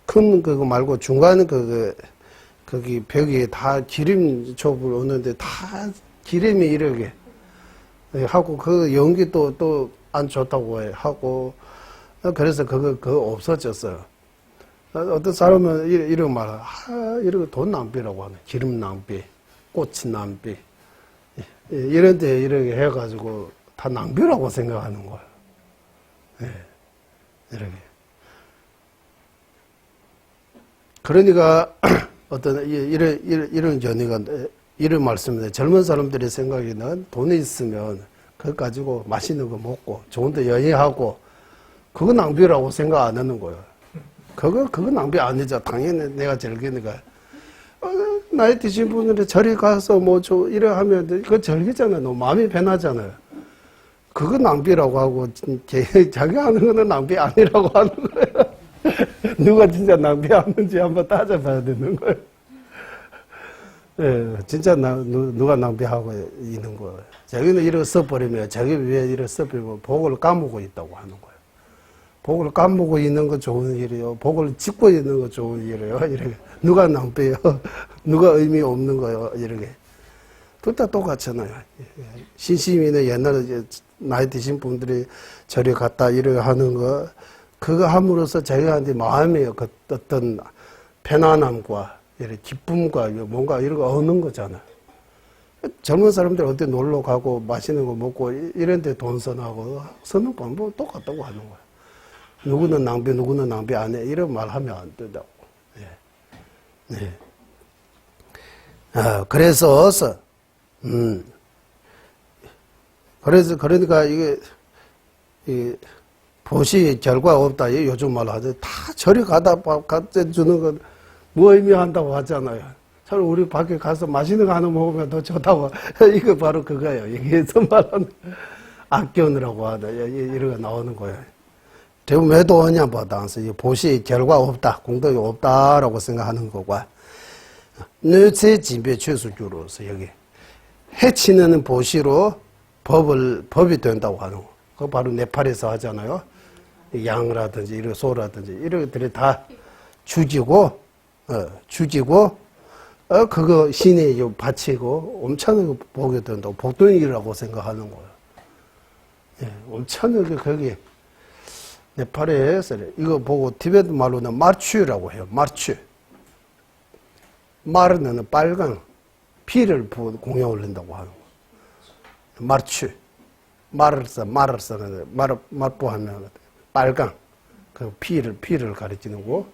큰 그거 말고 중간 거기 벽에 다 기름 촉을 오는데 다 기름이 이렇게 하고 그 연기 또 안 좋다고 하고 그래서 그거 없어졌어요. 어떤 사람은 이런 말, 이런 돈 낭비라고 하네. 기름 낭비, 꽃 낭비. 이런 데 이렇게 해가지고 다 낭비라고 생각하는 거예요. 네. 이렇게. 그러니까 어떤 이런 연의가 이런 말씀인데 젊은 사람들의 생각에는 돈이 있으면 그거 가지고 맛있는 거 먹고 좋은 데 여행하고 그거 낭비라고 생각 안 하는 거예요. 그거 낭비 아니죠. 당연히 내가 즐기니까. 나이 드신 분들이 저리 가서 이래 하면 그거 즐기잖아요. 너무 마음이 변하잖아요. 그거 낭비라고 하고 자기 하는 거는 낭비 아니라고 하는 거예요. 누가 진짜 낭비하는지 한번 따져봐야 되는 거예요. 예, 진짜 누가 낭비하고 있는 거예요. 자기는 이렇게 써버리면 자기 위에 이렇게 써버리면 복을 까먹고 있다고 하는 거예요. 복을 까먹고 있는 거 좋은 일이요. 복을 짓고 있는 거 좋은 일이요. 이렇게. 누가 낭비해요? 누가 의미 없는 거요? 이렇게. 둘 다 똑같잖아요. 신심이는 옛날에 나이 드신 분들이 저리 갔다 이렇게 하는 거, 그거 함으로써 자기한테 마음에 어떤 편안함과 이렇게 기쁨과 뭔가 이런 거 얻는 거잖아요. 젊은 사람들 어디 놀러 가고 맛있는 거 먹고 이런 데 돈 써나고 쓰는 방법 똑같다고 하는 거예요. 누구는 낭비 안 해. 이런 말 하면 안 된다고. 예. 네. 그러니까 이게, 보시 결과 없다. 요즘 말 하죠. 다 저리 갖다 주는 건 무의미한다고 하잖아요. 차라리 우리 밖에 가서 맛있는 거 하나 먹으면 더 좋다고. 이거 바로 그거예요. 이게 말하는 악견이라고 하다. 이런 거 나오는 거예요. 대부분 왜 도하냐 보다. 보시 결과 없다. 공덕이 없다라고 생각하는 거고. 너체 진배 최수주로서 여기. 해치는 보시로 법이 된다고 하는 거. 그거 바로 네팔에서 하잖아요. 양이라든지 이런 소라든지 이런 것들이 다 죽이고 그거 신이 바치고 엄청나게 보게 된다고 복돈이라고 생각하는 거예요. 예, 엄청나게 거기 네팔에서 이거 보고 티베트 말로는 마추라고 해요. 마추. 마르는 빨간 피를 공에 올린다고 하는 거예요. 마추. 말을서는 말보하면 빨강 그 피를 가리키는 거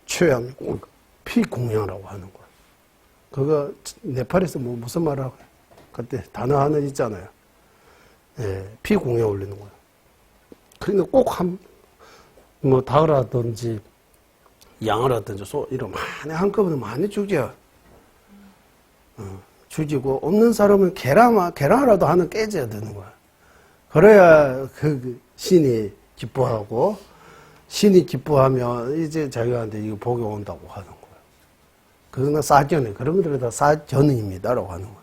최양 피 공양이라고 하는 거. 그거 네팔에서 무슨 말하고 그때 단어 하나 있잖아요. 예, 피 공에 올리는 거예요. 그러니까 꼭 뭐 닭이라든지 양이라든지 소 이런 많이 한꺼번에 많이 죽여. 죽이고 없는 사람은 계란이라도 하나 깨져야 되는 거야. 그래야 그 신이 기뻐하고 신이 기뻐하면 이제 자기한테 이거 복이 온다고 하는 거예요. 그거는 사견이 그런 것들이 다 사견입니다라고 하는 거예요.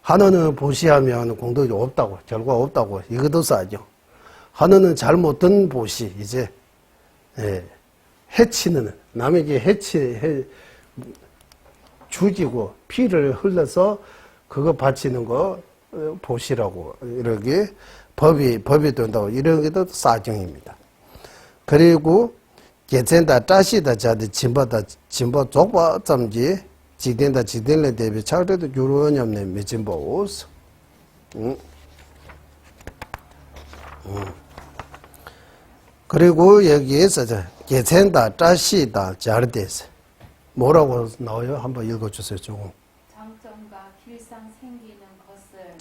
하나는 보시하면 공덕이 없다고 결과 없다고 이것도 사견. 하나는 잘못된 보시 이제 해치는 남에게 죽이고 피를 흘려서 그거 바치는 거 보시라고 이렇게 법이 된다고 이런 게도 사정입니다. 그리고 개천다 짜시다 자들 진보다 진보 족바 점지 지된다 지된래 대비 차례도 유로원 없네 미진보 오스. 그리고 여기에서 개천다 짜시다 자르데스 뭐라고 나와요? 한번 읽어주세요. 조금. 장점과 길상 생기는 것을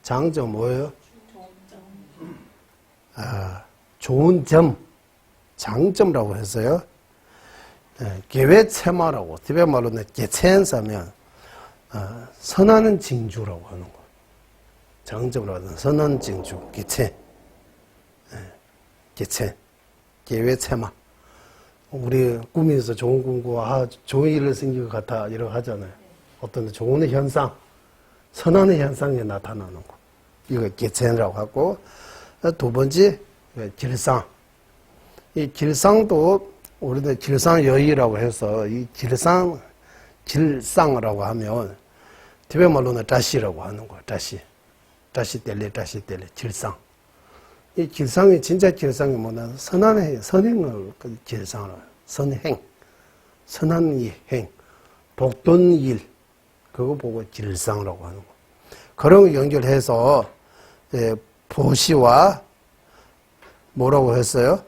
장점 뭐예요? 좋은 점. 좋은 점 장점이라고 했어요. 계획체마라고 티베트 말로는 개천사면 선하는 징주라고 하는 거. 장점이라고 하는 선한 징주 개천. 개천 계획체마. 우리 꿈에서 좋은 꿈과 좋은 일을 생길 것 같아 이러고 하잖아요. 어떤 좋은 현상, 선한 현상이 나타나는 거. 이거 개천이라고 하고 두 번째 길상. 이 길상도 우리는 길상여의라고 해서 이 길상이라고 하면 티베트 말로는 다시라고 하는 거예요. 다시 뗄래 길상. 이 길상이 진짜 길상이 뭐냐 선행을 길상을 선한 행 복돈 일 그거 보고 길상이라고 하는 거. 그런 거 연결해서 보시와 뭐라고 했어요?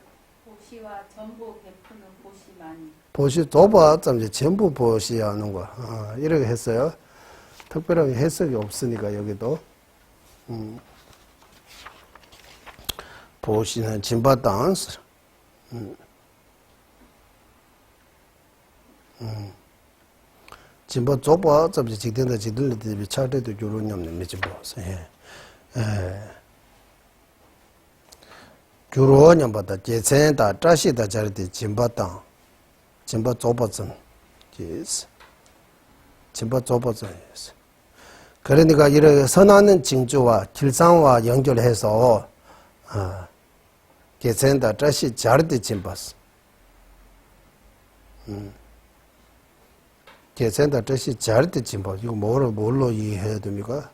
보시와 전부 베푸는 보시만이. 보시 도바 이제 전부 보시하는 거 이렇게 했어요. 특별하게 해석이 없으니까 여기도. 보시는 진바단스. 진바 좁아 잡지 직된다 지들리 대비 차례도 요런 없는 미지 보세. 주로년 받다 제센다 짜시다 자리데 진바단. 진바 좁아전. 예스. 진바 좁아전. 예스. 그러니까 이렇게 선하는 징조와 길상과 연결해서 개천다 짜시 자르데 진바스. 개천다 짜시 자르데 진바. 이거 뭘로 이해해야 됩니까?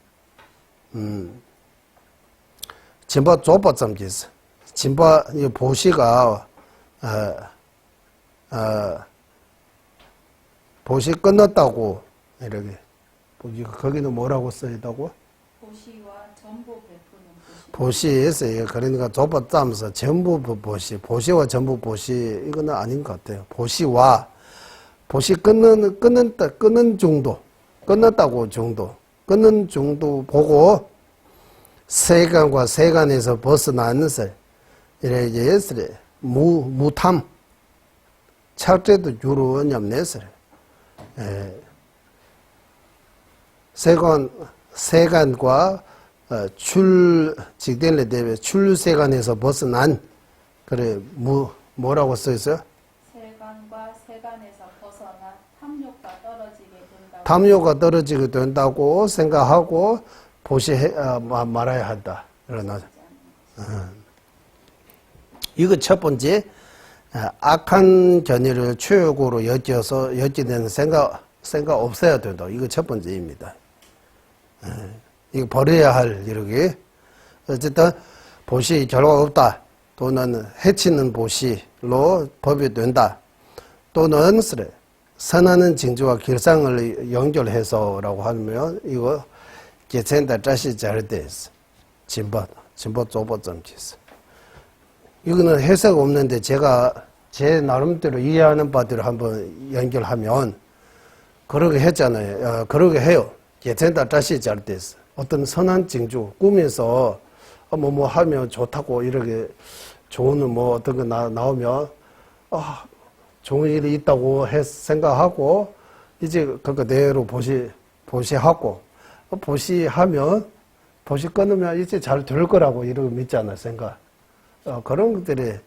진바 좁아 점지스. 진바 이 보시가 보시 끝났다고 이렇게 거기는 뭐라고 써있다고? 보시와 전부 베푸는 보시에서 그러니까 좁아짜면서 전부 보시와 전부 보시 이거는 아닌 것 같아요. 보시 끊는 정도 끝났다고 정도 끊는 정도 보고 세간과 세간에서 벗어나는 설 이렇게 예스레 무탐 철제도 유로원 엽내설 세간과 직된래 대비 출세간에서 벗어난 그래 뭐라고 써 있어요? 세간과 세간에서 벗어나 탐욕과 떨어지게 된다고. 탐욕가 떨어지게 된다고 생각하고 말아야 한다. 일어나서. 이거 첫 번째, 악한 견해를 최고로 여기는 생각 없어야 된다. 이거 첫 번째입니다. 이거 버려야 할 이렇게. 어쨌든 보시 결과가 없다. 또는 해치는 보시로 법이 된다. 또는 선하는 징조와 길상을 연결해서라고 하면 이거 개천다 자시 잘 돼서 진보 조보점지서. 이거는 해석 없는데 제가 제 나름대로 이해하는 바대로 한번 연결하면 그러게 했잖아요. 그러게 해요. 개천다 자시 잘 돼서 어떤 선한 징조 꿈에서 뭐 하면 좋다고 이렇게 좋은 뭐 어떤 거 나오면 좋은 일이 있다고 생각하고 이제 그대로 보시하고 보시하면 보시 끊으면 이제 잘 될 거라고 이러고 믿잖아요. 생각. 그런 것들을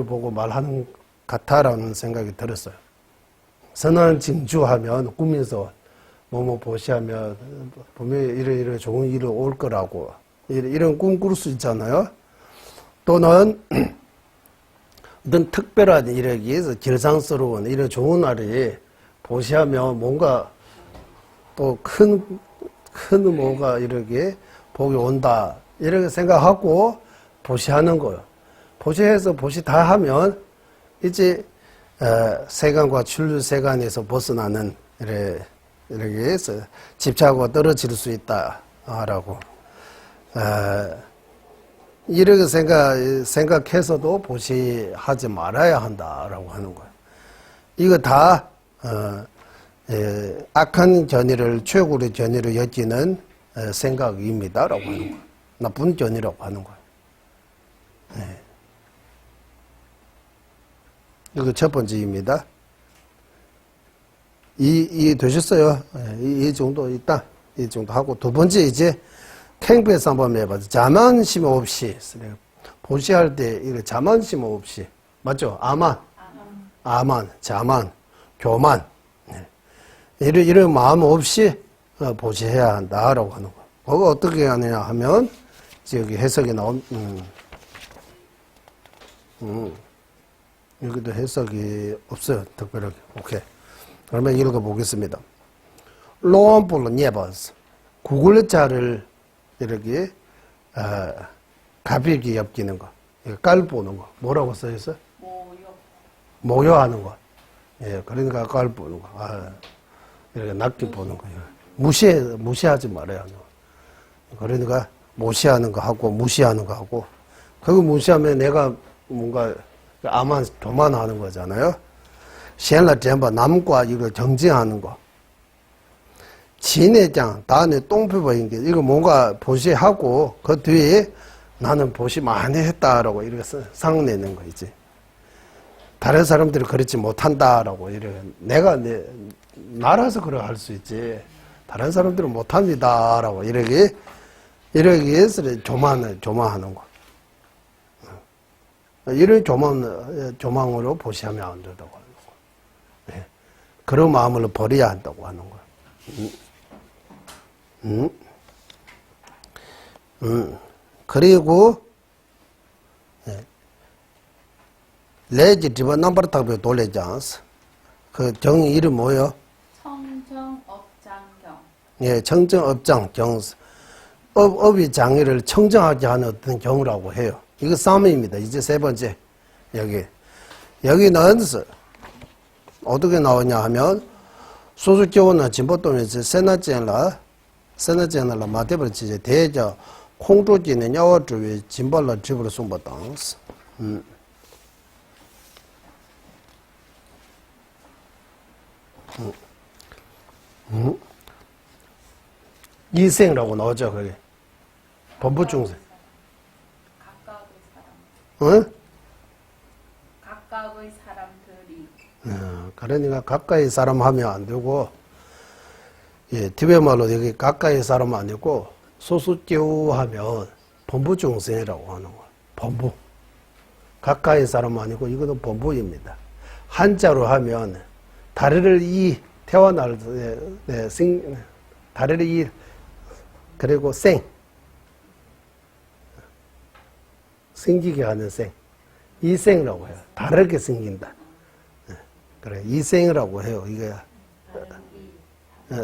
보고 말하는 같다라는 생각이 들었어요. 선한 징조하면 꿈에서 뭐 보시하면 보면 이런 좋은 일이 올 거라고 이런 꿈 꿀 수 있잖아요. 또는 어떤 특별한 일에 의해서 길상스러운 이런 좋은 날이 보시하면 뭔가 또 큰 뭔가 이렇게 복이 온다 이렇게 생각하고 보시하는 거예요. 보시해서 보시 다 하면 이제 세간과 출세간에서 벗어나는 이렇게 해서 집착하고 떨어질 수 있다라고 이렇게 생각해서도 보시하지 말아야 한다라고 하는 거예요. 이거 다 악한 견해를 최고의 견해로 여기는 생각입니다라고 하는 거예요. 나쁜 견해라고 하는 거예요. 이거 첫 번째입니다. 이 되셨어요? 이 정도 있다. 이 정도 하고 두 번째 이제 캥배에서 한번 해봐서 자만심 없이 보시할 때 이거 자만심 없이 맞죠? 아만, 자만, 교만 이런 마음 없이 보시해야 한다라고 하는 거. 그거 어떻게 하느냐 하면 여기 해석이 나온 여기도 해석이 없어요. 특별하게. 오케이. 그러면 읽어보겠습니다. 로안불로 예버스 구글자를 이렇게 가볍게 엮이는 거, 깔 보는 거. 뭐라고 써있어? 모여하는 거. 예, 그러니까 깔 보는 거. 이렇게 낮게 보는 거. 무시하지 말아야 하는 거. 그러니까 무시하는 거 하고 무시하는 거 하고 그거 무시하면 내가 뭔가 교만하는 거잖아요. 시엔라 전부 남과 이걸 정지하는 거. 진해장, 다음에 똥표보인 게, 이거 뭔가 보시하고, 그 뒤에 나는 보시 많이 했다라고 이렇게 상내는 거, 이제. 다른 사람들이 그렇지 못한다라고, 이렇게. 나라서 그래 할 수 있지. 다른 사람들은 못합니다라고, 이렇게 해서 조망하는 거. 이런 조망으로 보시하면 안 된다고 하는 거. 네. 그런 마음을 버려야 한다고 하는 거야. 그리고 레지 집안 넘버타고 돌려장스 그 정의 이름 뭐요? 청정업장경. 예, 청정업장 경스. 업의 장애를 청정하게 하는 어떤 경우라고 해요. 이거 쌈입니다. 이제 세 번째 여기는 어떻게 나오냐 하면 소수교원은 진보동에서 세나젠라 마대버지제 대저 콩조지는 야워주의 진발라 집으로 송바당스. 이생이라고 나오죠, 그게. 범부중생. 각각의 사람. 응? 각각의 사람들이. 그러니까 가까이 사람 하면 안 되고, 예, 티베트 말로 여기 가까이 사람 아니고, 소수교 하면 범부중생이라고 하는 거예요. 범부. 가까이 사람 아니고, 이거는 범부입니다. 한자로 하면 다리를 이 태어날 때 다리를 이 그리고 생기게 하는 이생이라고 해요. 다르게 생긴다. 그래 이생이라고 해요. 이게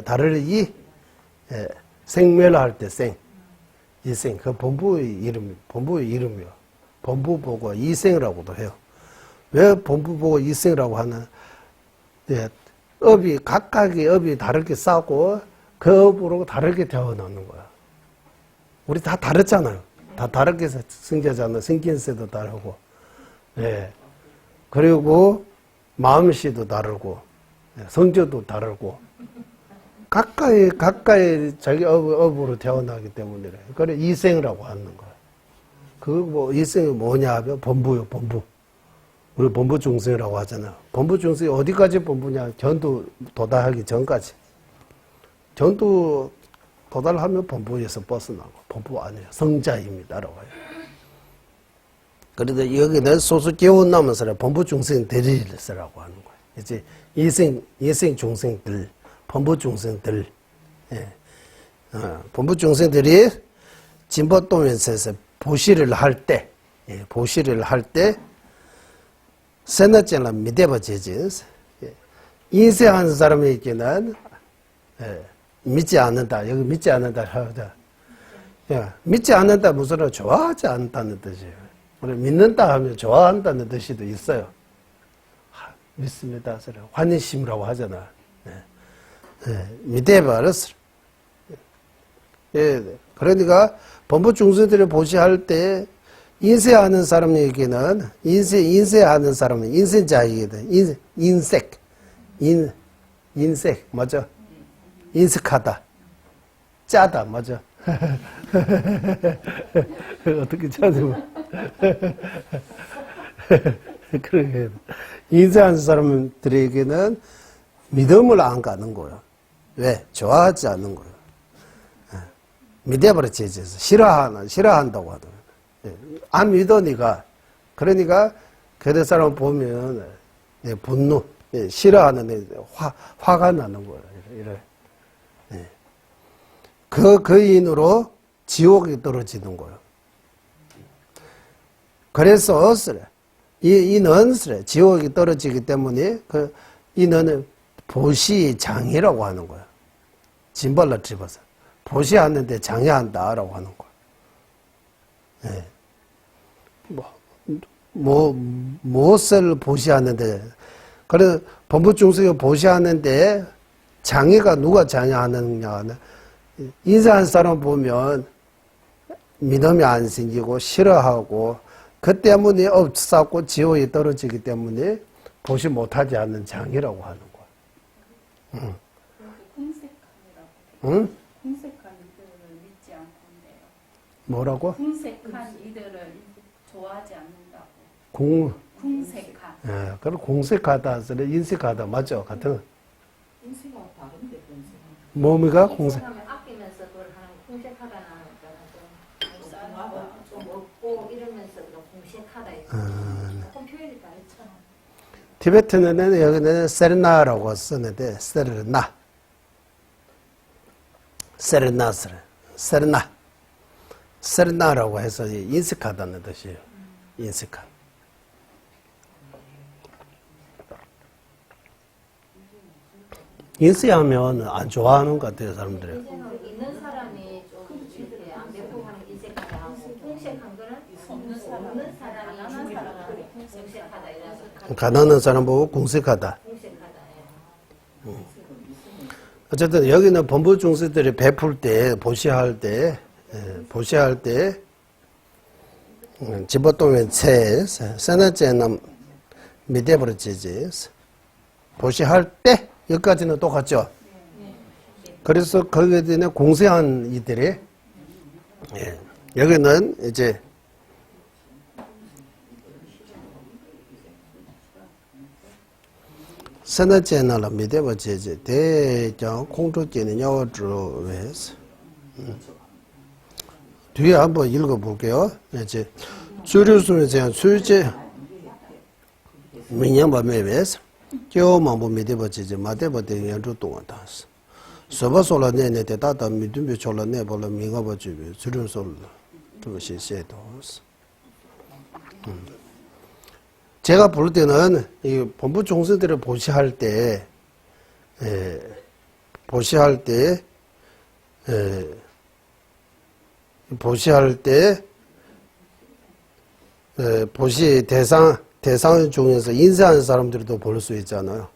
다리를 이 생멸할 때 이생 그 본부의 이름이요. 본부 보고 이생이라고도 해요. 왜 본부 보고 이생이라고 하는? 각각의 업이 다르게 싸고 그 업으로 다르게 태어나는 거야. 우리 다 다르잖아요. 다 다르게 생겨잖아요. 생긴새도 다르고, 그리고 마음씨도 다르고, 성조도 다르고, 각각의 자기 업으로 태어나기 때문에 그래 이생이라고 하는 거야. 그 이생이 뭐냐 하면 본부요, 본부. 우리 본부 중생이라고 하잖아요. 본부 중생이 어디까지 본부냐? 전도 도달하기 전까지. 전도 도달하면 본부에서 벗어나고, 본부 아니에요. 성자입니다라고 해요. 그런데 여기는 소수 깨운 남은 사람, 본부 중생들이라고 하는 거예요. 이제 이생 중생들, 본부 중생들, 본부 중생들이 진보동에서 보시를 할 때, 세너째나 믿어봐지지. 인쇄하는 사람에게는 믿지 않는다. 여기 믿지 않는다 하다. 믿지 않는다 무슨 좋아하지 않다는 뜻이에요. 믿는다 하면 좋아한다는 뜻이도 있어요. 믿습니다. 환희심이라고 하잖아. 믿어버렸어. 그러니까 본부 중생들을 보시할 때 인쇄하는 사람에게는 인쇄하는 사람은 인쇄자에게는 인색 맞아? 인색하다, 짜다 맞아? 어떻게 찾으면 그러게 인쇄하는 사람들에게는 믿음을 안 가는 거예요. 왜? 좋아하지 않는 거예요. 믿어버렸지. 싫어한다고 하더라고요. 안 믿어, 니가. 그러니까, 그대 사람 보면, 분노, 싫어하는, 화가 나는 거예요. 이래. 그 인으로 지옥에 떨어지는 거예요. 그래서, 이는, 지옥에 떨어지기 때문에, 이는 보시장애라고 하는 거예요. 짐발로 집어서. 보시하는데 장애한다라고 하는 거예요. 무엇을 보시하는데, 그래서 본부 중생을 보시하는데, 장애가 누가 장애하느냐, 인사한 사람 보면 믿음이 안 생기고 싫어하고, 그 때문에 업싸고 지옥에 떨어지기 때문에 보시 못하지 않는 장애라고 하는 거야. 응? 궁색한 이들을 믿지 않던데요. 뭐라고? 궁색한 이들을 좋아하지 않는다고. 궁색한. 예, 그럼 궁색하다, 인색하다, 맞죠? 같은. 인쇄가 다른데 인쇄가. 몸이가 궁색. 아끼면서 그걸 하는 궁색하다는 좀 없고 이러면서 궁색하다 조금 표현이 다르잖아. 티베트는 여기는 세르나라고 쓰는데 세르나라고 해서 인색하다는 뜻이에요. 인색한. 인쇄하면 안 좋아하는 것 같아요, 사람들이. 있는 사람이 좀 이렇게 안 배포하는 인색하다 하고 궁색한 거는 없는 사람이 궁색하다 이래서 가난한 사람 보고 궁색하다. 어쨌든 여기는 본부 중생들이 베풀 때, 보시할 때 집어동의 채, 세나째는 미대버릇지지. 보시할 때, 여기까지는 똑같죠? 그래서 거기에 대해 공세한 이들이, 여기는 이제, 세나째나라 미대버릇지지. 대장 공조제는 여주로 해서. 뒤에 한번 읽어볼게요. 이제 주류순에 대한 수제 민년바 매베스 교만부 미대버지지 마대버대 연주 동안 다스 서버솔라 내내대 다다 미둔비 졸라 내볼라 미가버지 주륜솔 그것이 세도스 제가 볼 때는 이 본부 종사들을 보시할 때 보시할 때 보시 대상 중에서 인쇄하는 사람들도 볼 수 있잖아요.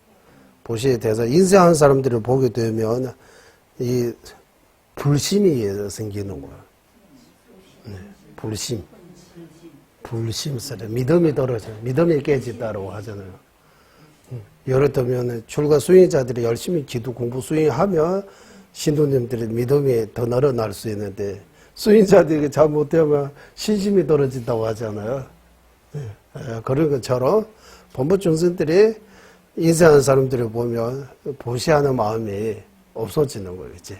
보시 대상 인쇄하는 사람들을 보게 되면 이 불심이 생기는 거예요. 불심스러 믿음이 떨어져요. 믿음이 깨진다고 하잖아요. 예를 들면 출가 수행자들이 열심히 기도 공부 수행하면 신도님들의 믿음이 더 늘어날 수 있는데 수행자들이 잘못되면 신심이 떨어진다고 하잖아요. 그런 것처럼 본부 중생들이 인쇄하는 사람들을 보면 보시하는 마음이 없어지는 거겠지.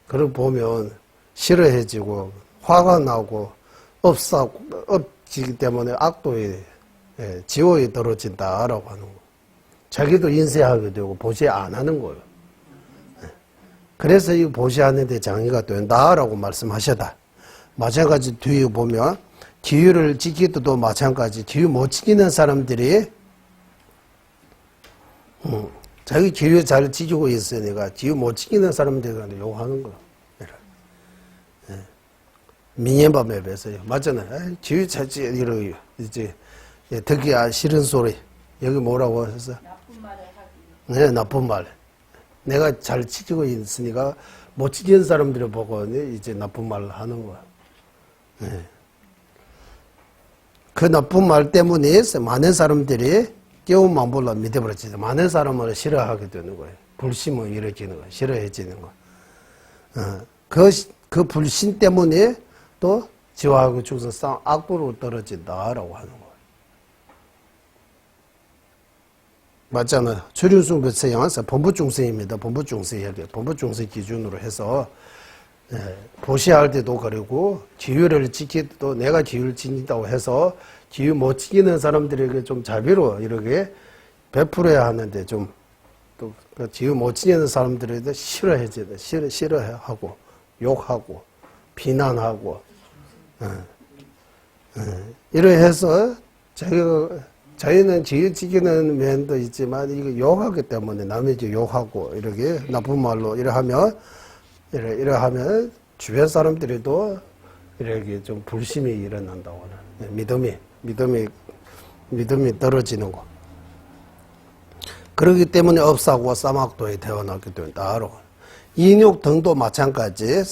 그걸 보면 싫어해지고 화가 나고 업지기 때문에 악도에 지옥에 떨어진다라고 하는 거. 자기도 인쇄하게 되고 보시 안 하는 거예요. 그래서 이 보시하는데 장애가 된다라고 말씀하셨다. 마찬가지 뒤에 보면 기율을 지키기도 마찬가지. 기율 못 지키는 사람들이 자기 기율 잘 지키고 있으니까 기율 못 지키는 사람들한테 욕하는 거예요. 민예법에 비해서요. 맞잖아요. 기율 잘 지키고 이제 듣기 싫은 소리. 여기 뭐라고 해서 나쁜 말을 하기. 네, 나쁜 말. 내가 잘 지키고 있으니까 못 지키는 사람들을 보고 이제 나쁜 말을 하는 거야. 네. 그 나쁜 말 때문에 많은 사람들이 깨우만 몰라 믿어버렸지. 많은 사람을 싫어하게 되는 거예요. 불심을 일으키는 거예요. 싫어해지는 거예요. 그 불신 때문에 또 지와하고 죽어서 악도로 떨어진다라고 하는 거예요. 맞잖아요. 출윤승 bet세양에서 본부중생입니다. 본부중생 기준으로 해서 보시할 때도 그리고 기율을 지킬 때도 내가 기율을 지킨다고 해서 기율 못 지키는 사람들에게 좀 자비로 이렇게 베풀어야 하는데 좀 또 기율 못 지키는 사람들에게 싫어하고 욕하고 비난하고 이래 해서 자기는 기율 지키는 면도 있지만 이거 욕하기 때문에 남에게 욕하고 이렇게 나쁜 말로 이래 하면 주변 사람들이도 이렇게 좀 불심이 일어난다고 하는 믿음이 떨어지는 거. 그렇기 때문에 업사고 싸막도에 태어나게 된다로. 인욕 등도 마찬가지.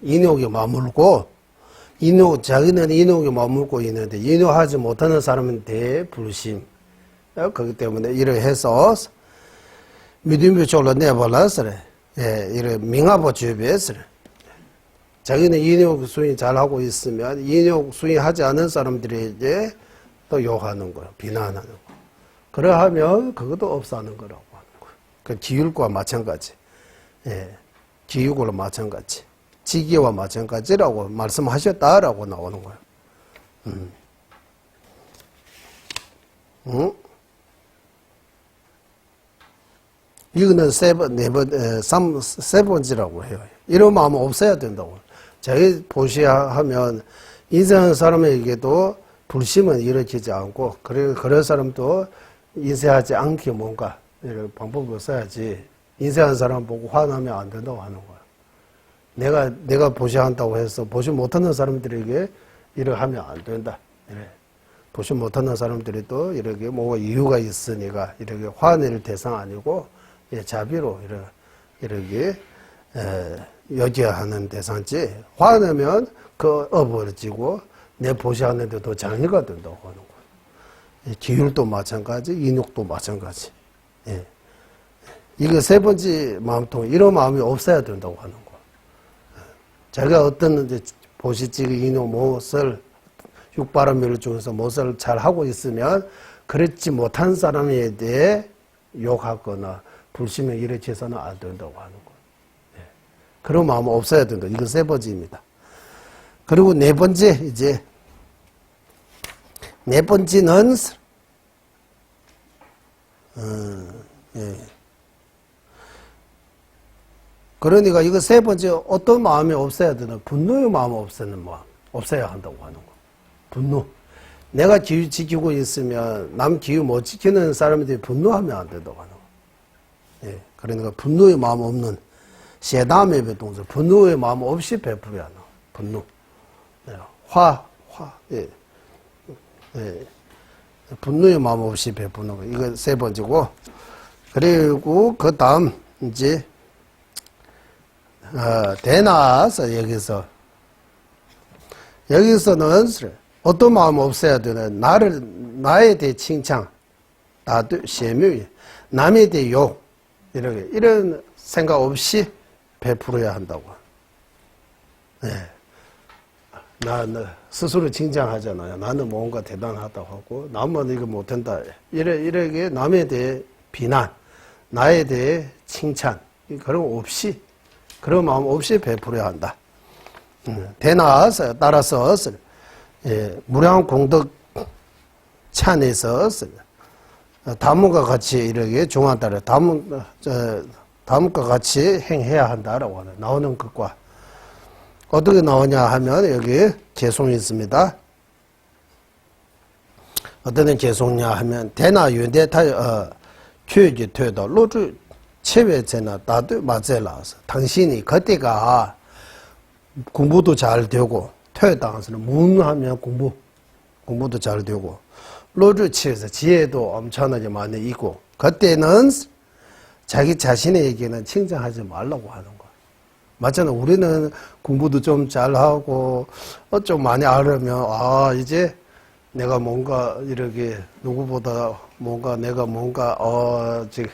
인욕이 머물고 자기는 인욕이 머물고 있는데 인욕하지 못하는 사람은 대불심. 그렇기 때문에 이래 해서 믿음이 졸라 내버려서 이래 명하고 주변에서 자기는 인욕 수행 잘하고 있으면 인욕 수행하지 않은 사람들에게 또 욕하는 거예요. 비난하는 거. 그러하면 그것도 없사는 거라고 하는 거예요. 그 기율과 마찬가지. 기율과 마찬가지. 지기와 마찬가지라고 말씀하셨다라고 나오는 거예요. 이거는 세 번째라고 해요. 이런 마음은 없어야 된다고. 자기 보시하면 인쇄하는 사람에게도 불심은 일으키지 않고, 그런 사람도 인쇄하지 않게 뭔가 이런 방법을 써야지. 인쇄하는 사람 보고 화나면 안 된다고 하는 거야. 내가 보시한다고 해서 보시 못하는 사람들에게 이렇게 하면 안 된다. 이래. 보시 못하는 사람들이 또 이렇게 뭐가 이유가 있으니까 이렇게 화낼 대상 아니고 자비로 이렇게 여겨야 하는 대상지. 화내면 그 어버려지고 내 보시하는데 더 장애가 된다고 하는 거예요. 기율도 마찬가지, 인욕도 마찬가지. 이거 세 번째 마음통, 이런 마음이 없어야 된다고 하는 거예요. 자기가 어떤 보시지기 인욕 못을 육바람밀 중에서 못을 잘 하고 있으면 그렇지 못한 사람에 대해 욕하거나 불심에 일으켜서는 안 된다고 하는 거예요. 그런 마음은 없어야 된다. 이거 세 번째입니다. 그리고 네 번째는 예. 그러니까 이거 세 번째 어떤 마음이 없어야 되나? 분노의 마음을 없애는 마음. 없애야 한다고 하는 거. 분노. 내가 기후 지키고 있으면 남 기후 못 지키는 사람들이 분노하면 안 된다고 하는 거. 예. 그러니까 분노의 마음 없는 셰담의 배동서. 분노의 마음 없이 베풀어야 하는 거. 분노. 예. 예. 예. 분노의 마음 없이 베푸는 거. 이거 세 번째고. 그리고 그 다음 이제 대나서 여기서는 어떤 마음 없어야 되나? 나에 대해 칭찬, 나도 셰묘, 남에 대해 욕, 이런 생각 없이 베풀어야 한다고. 네. 나 스스로 칭찬하잖아요. 나는 뭔가 대단하다고 하고, 남은 이거 못한다. 이렇게 남에 대해 비난, 나에 대해 칭찬, 그런 거 없이, 그런 마음 없이 베풀어야 한다. 대나서 따라서 무량 공덕 찬에서 다문과 같이 이렇게 중앙따라 다문과 같이 행해야 한다라고 하는 나오는 것과 어떻게 나오냐 하면 여기 개송이 있습니다. 어떤 개송냐 하면 대나 윤대타 교육이 되다 로주 체외제나 나도 맞을라서 당신이 그때가 공부도 잘 되고 퇴당해서는 문하면 공부도 잘 되고 로주치에서 지혜도 엄청나게 많이 있고 그때는 자기 자신에게는 칭찬하지 말라고 하는 거야. 맞잖아. 우리는 공부도 좀 잘하고 좀 많이 알으면 이제 내가 뭔가 이렇게 누구보다 내가 지금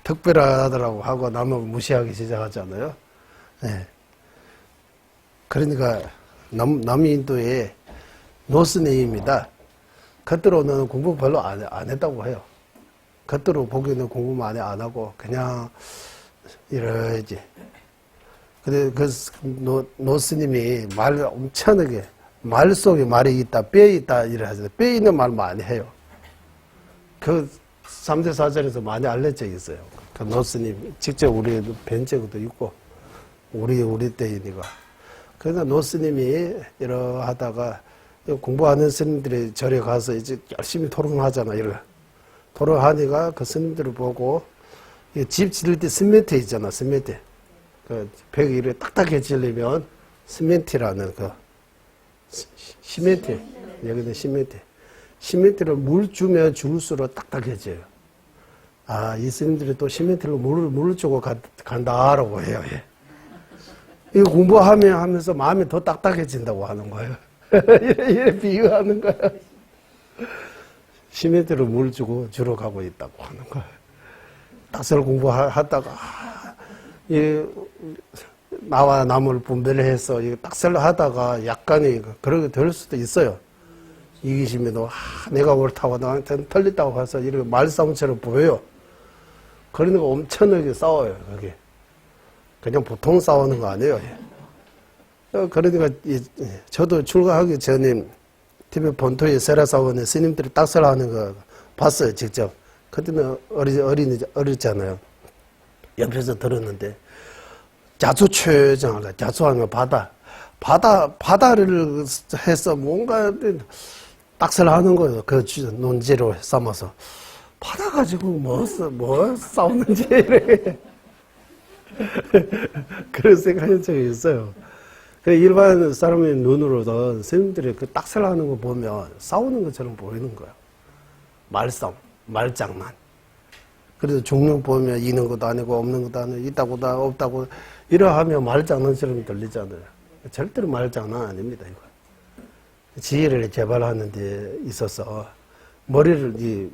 특별하더라고 하고 남을 무시하기 시작하잖아요. 네. 그러니까 남인도의 노스님입니다. 겉으로는 공부 별로 안 했다고 해요. 겉으로 보기에는 공부 많이 안 하고 그냥 이러지. 근데 그 노스님이 말을 엄청나게 말 속에 말이 있다, 뼈 있다 이래 하잖아요. 뼈 있는 말 많이 해요. 그 3대 사전에서 많이 알려진 적이 있어요. 그 노스님 직접 우리 뵌 적도 있고 우리 때이니까. 그러니까 노스님이 이러하다가 공부하는 스님들이 절에 가서 이제 열심히 토론하잖아. 토론하니까 그 스님들을 보고 집 지을 때 시멘트 있잖아. 시멘트. 그 벽이 이렇게 딱딱해지려면 시멘트라는 그 시멘트. 여기는 시멘트. 시멘트를 물 주면 줄수록 딱딱해져요. 이 스님들이 또 시멘트로 물을 주고 간다라고 해요. 예. 이거 공부하면서 마음이 더 딱딱해진다고 하는 거예요. 이래 비유하는 거예요. 시멘트로 물 주러 가고 있다고 하는 거예요. 딱설 공부하다가 나와 남을 분별해서 딱설 하다가 약간의 그렇게 될 수도 있어요. 이기심에도 내가 옳다고 나한테는 틀렸다고 해서 이렇게 말싸움처럼 보여요. 그러니까 엄청나게 싸워요. 그게. 그냥 보통 싸우는 거 아니에요. 그러니까 저도 출가하기 전에 TV 본토에 세라사원에 스님들이 딱설하는 거 봤어요. 직접. 그때는 어렸잖아요. 옆에서 들었는데 자수최정을 자수하면 바다를 해서 뭔가 딱설하는 거예요. 그 논지로 삼아서 바다 가지고 뭐 싸우는지 이래. 그런 생각한 적이 있어요. 일반 사람의 눈으로도 스님들이 그 딱설하는 거 보면 싸우는 것처럼 보이는 거예요. 말싸움, 말장난. 그래도 종류 보면 있는 것도 아니고 없는 것도 아니고 있다고 없다고 이러하면 말장난처럼 들리잖아요. 절대로 말장난 아닙니다. 이거. 지혜를 개발하는 데 있어서 머리를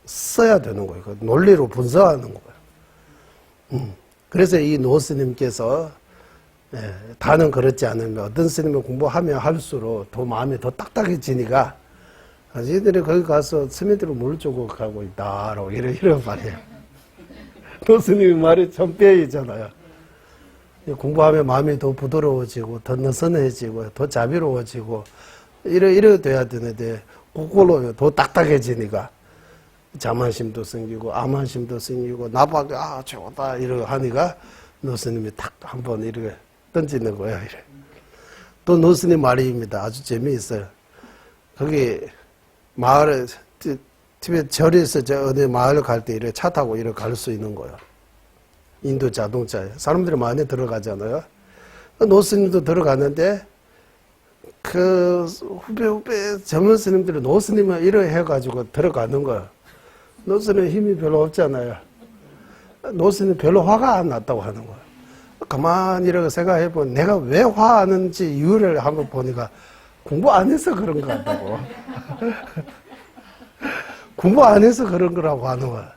써야 되는 거예요. 논리로 분석하는 거예요. 그래서 이 노스님께서 다는 그렇지 않으면 어떤 스님을 공부하면 할수록 더 마음이 더 딱딱해지니까 저희들이 거기 가서 스님들을 물 주고 가고 있다라고 이런 말이에요. 노스님의 말이 참 뼈이잖아요. 공부하면 마음이 더 부드러워지고 더 느슨해지고 더 자비로워지고 이래 돼야 되는데 그걸로 더 딱딱해지니까 자만심도 생기고 암한심도 생기고 나밖에 좋다 이러고 하니까 노스님이 탁 한번 이렇게 던지는 거예요. 이래. 또 노스님 말입니다. 아주 재미있어요. 거기 마을에 티베트 절에서 어디 마을 갈 때 이렇게 차 타고 이렇게 갈 수 있는 거예요. 인도 자동차에 사람들이 많이 들어가잖아요. 노스님도 들어갔는데 그 후배 젊은 스님들이 노스님을 이렇게 해가지고 들어가는 거예요. 노스님 힘이 별로 없잖아요. 노스님 별로 화가 안 났다고 하는 거예요. 가만히 이렇게 생각해보면 내가 왜 화하는지 이유를 한번 보니까 공부 안 해서 그런 것 같다고. 공부 안 해서 그런 거라고 하는 거야.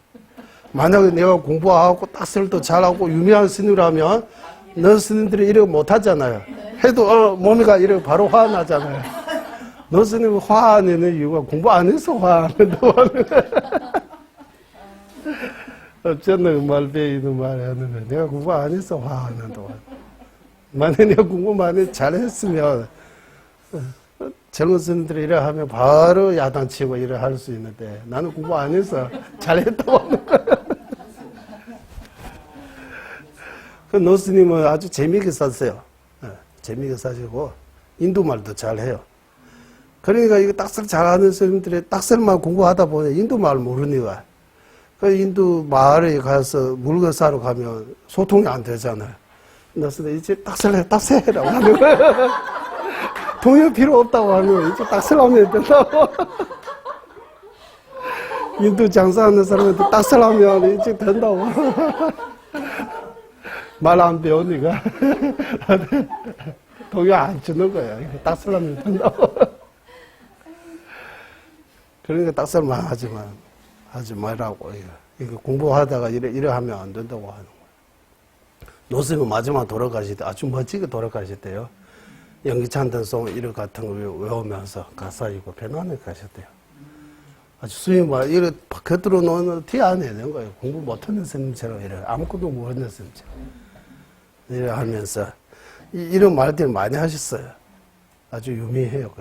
만약에 내가 공부하고 딱설도 잘하고 유명한 스님이라면 너 스님들이 이렇게 못하잖아요. 해도 몸이가 이렇게 바로 화 나잖아요. 너 스님은 화 안 내는 이유가 공부 안 해서 화 안 낸다고 하는 거야. 어쩌나 말베이는 말이 하는 거야. 내가 공부 안 해서 화 안 난다고 하는 거야. 만약에 내가 공부 많이 잘했으면 젊은 스님들이 이래 하면 바로 야단치고 이래 할 수 있는데 나는 공부 안 해서 잘했다고 하는 거야. 그 노스님은 아주 재미있게 썼어요. 재미있게 사시고 인도말도 잘해요. 그러니까 이거 딱설 잘하는 스님들이 딱설만 공부하다 보니 인도말 모르니까 그 인도 마을에 가서 물건 사러 가면 소통이 안 되잖아요. 노스님 이제 딱설해라고 하는 거예요. 동요 필요 없다고 하는 거예요. 이제 딱설하면 된다고. 인도 장사하는 사람한테 딱설하면 이제 된다고. 말 안 배우니까 동요 안 주는 거야. 딱설하면 된다고. 그러니까 딱설만 하지 말라고. 이거 공부하다가 이래 하면 안 된다고 하는 거야. 노스님은 마지막 돌아가실 때 아주 멋지게 돌아가셨대요. 연기찬던송 이런 같은 거 외우면서 가사 이고 편안하게 가셨대요. 아주 수임말 이래 겉으로 놓는 티 안 내는 거예요. 공부 못하는 스님처럼 이래 아무것도 모르는 스님처럼 이래 하면서 이런 말들 많이 하셨어요. 아주 유명해요.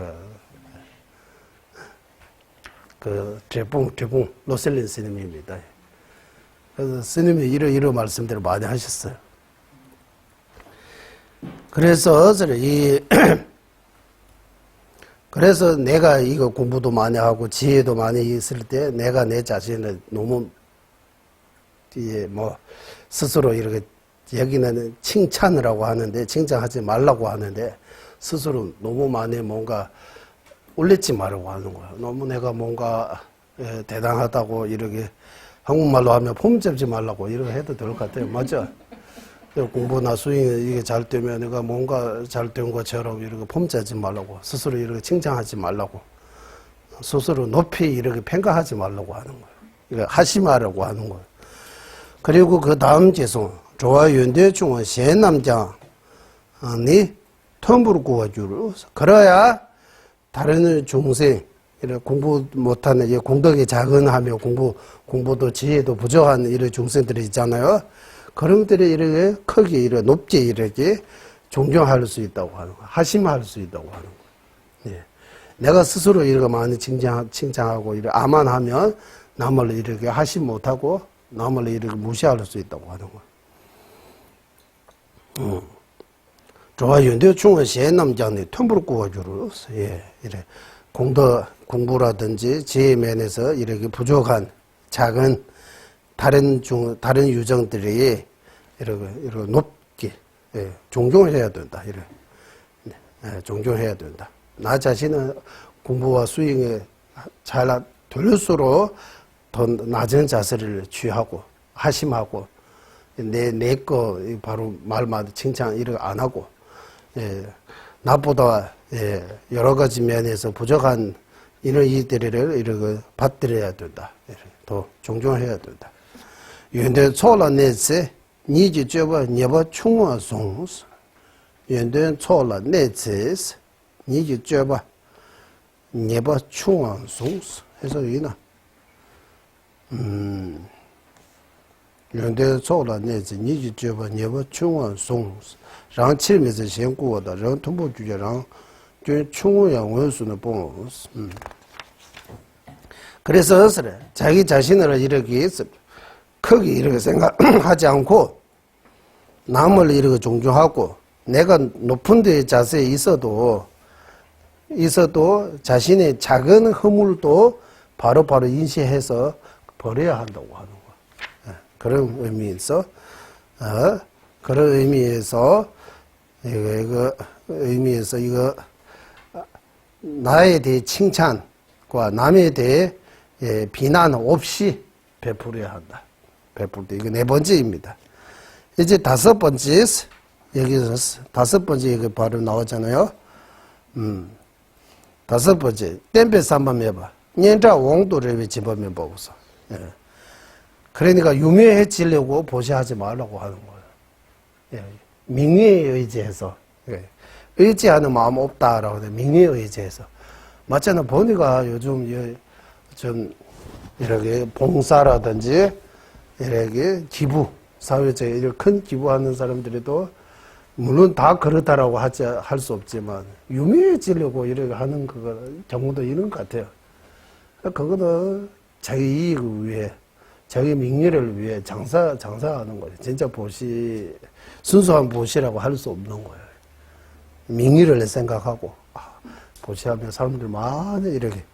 그 제봉 로셀린 스님입니다. 그래서 스님이 이런 말씀들을 많이 하셨어요. 그래서 그래서 내가 이거 공부도 많이 하고 지혜도 많이 있을 때 내가 내 자신을 너무 스스로 이렇게 여기는 칭찬을 하고 하는데 칭찬하지 말라고 하는데 스스로 너무 많이 뭔가 올리지 말라고 하는 거야. 너무 내가 뭔가 대단하다고 이렇게 한국말로 하면 폼 잡지 말라고 이렇게 해도 될 것 같아요. 맞죠? 공부나 수행이 이게 잘 되면 내가 뭔가 잘 된 것처럼 이렇게 폼짜지 말라고 스스로 이렇게 칭찬하지 말라고 스스로 높이 이렇게 평가하지 말라고 하는 거예요. 이거 하시마라고 하는 거예요. 그리고 그 다음 제송 조화 연대 중은贤남장 니 텀부를 구워주로 그래야 다른 중생 이런 공부 못하는 공덕이 작은하며 공부도 지혜도 부족한 이런 중생들이 있잖아요. 그런들이 이렇게 크게 이렇게 높게 이렇게 존경할 수 있다고 하는 거, 하심할 수 있다고 하는 거. 예. 내가 스스로 이렇게 많이 칭찬하고 이렇게 아만하면 남을 이렇게 하심 못하고 남을 이렇게 무시할 수 있다고 하는 거. 좋아 연대 중은贤남장이 텀부를 구워주로 예, 이래 공부라든지 지혜 면에서 이렇게 부족한 작은 다른 유정들이 이렇게 높게 존경해야 된다. 존경해야 된다. 나 자신은 공부와 수행에 잘 될수록 더 낮은 자세를 취하고 하심하고 내 거 바로 말마다 칭찬 이렇게 안 하고 나보다 여러 가지 면에서 부족한 이런 이들을 이렇게 받들어야 된다. 더 존중해야 된다. 연대 초라 내세 니지 저버 니버 충어 송스 연대 초라 내세 니지 저버 니버 충어 송스 해서 이나 연대 초라 내세 니지 저버 니버 충어 송스 랑 칠면서先过的人同步主角랑 저 충어 양 원수는 봉스 그래서 자기 자신을 이렇게 크게 이렇게 생각하지 않고 남을 이렇게 존중하고 내가 높은 데 자세에 있어도 자신의 작은 허물도 바로바로 인식해서 버려야 한다고 하는 거야. 그런 의미에서 이거 나에 대해 칭찬과 남에 대해 비난 없이 베풀어야 한다. 베풀 때 이거 네 번째입니다. 이제 다섯 번째 여기서 다섯 번째 이거 바로 나오잖아요. 다섯 번째 땜배스 한번 해봐. 년자 왕도를 집어면 보고서. 그러니까 유명해지려고 보시하지 말라고 하는 거예요. 명예에 의지해서 의지하는 마음 없다라고 해. 명예에 의지해서. 맞잖아. 보니까 요즘 좀 이렇게 봉사라든지 이렇게 기부 사회적인 이런 큰 기부하는 사람들도 물론 다 그렇다라고 할 수 없지만 유명해지려고 이렇게 하는 경우도 있는 것 같아요. 그거는 자기 이익을 위해 자기 명예를 위해 장사하는 거예요. 진짜 순수한 보시라고 할 수 없는 거예요. 명예를 생각하고 보시하면 사람들 많이 이렇게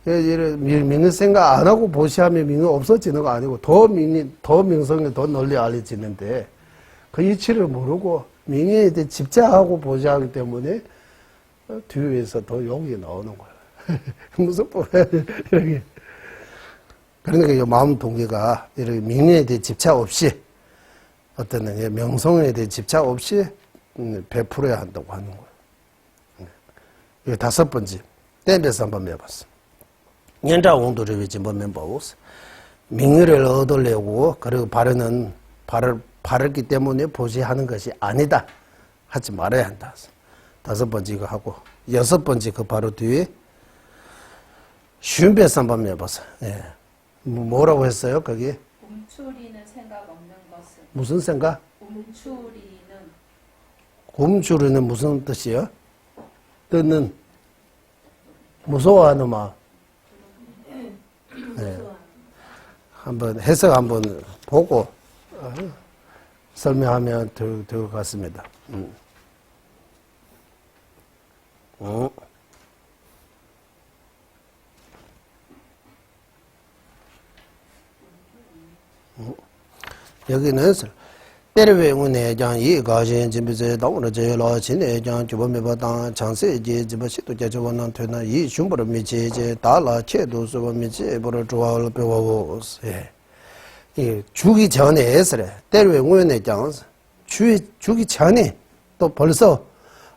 명예 생각 안 하고 보시하면 명예 없어지는 거 아니고 더 명성이 더 널리 알려지는데 그 이치를 모르고 명예에 대해 집착하고 보시하기 때문에 뒤에서 더 욕이 나오는 거예요. 무섭고 이렇게. 그러니까 이 마음 동기가 이렇게 명예에 대해 집착 없이 어떤 명성에 대해 집착 없이 베풀어야 한다고 하는 거예요. 이 다섯 번째 땜배스 한번 해봤어. 연자 원도를 위해 보면 보고서 명예를 얻으려고 그리고 바르기 때문에 보시하는 것이 아니다. 하지 말아야 한다. 다섯 번째 이거 하고 여섯 번째 그 바로 뒤에 쉰배스 한번 해봤어. 뭐라고 했어요? 거기? 곰추리는 생각 없는 것은. 무슨 생각? 곰추리는 무슨 뜻이에요? 뜻은 무서워하는 마음. 한번 해석 한번 보고 설명하면 될 것 같습니다. 여기는 때려외운에 이 가진 집에서 나오는 제로 진에 장 주범에바당 장세지 집에서도 제조원한 되나 이 흉보를 미치제 달라 체도서 미치 보러 좋아를 배워고 이 주기 전에 에스래 때려외운에 장 주기 전에 또 벌써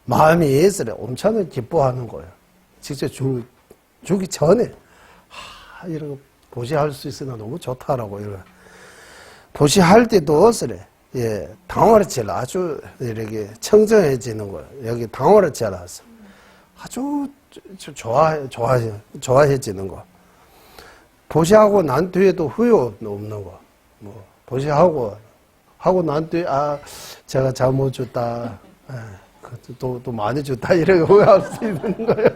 마음이 에스래 엄청 기뻐하는 거예요. 직접 주기 전에 이런 거 보시할 수 있으면 너무 좋다라고 이런 보시할 때도 어스래 당화를 아주 이렇게 청정해지는 거예요. 여기 당화를 지어서 아주 좋아해지는 거. 보시하고 난 뒤에도 후회 없는 거. 뭐 보시하고 난 뒤에 제가 잘못 줬다. 또 많이 줬다 이렇게 후회할 수 있는 거예요.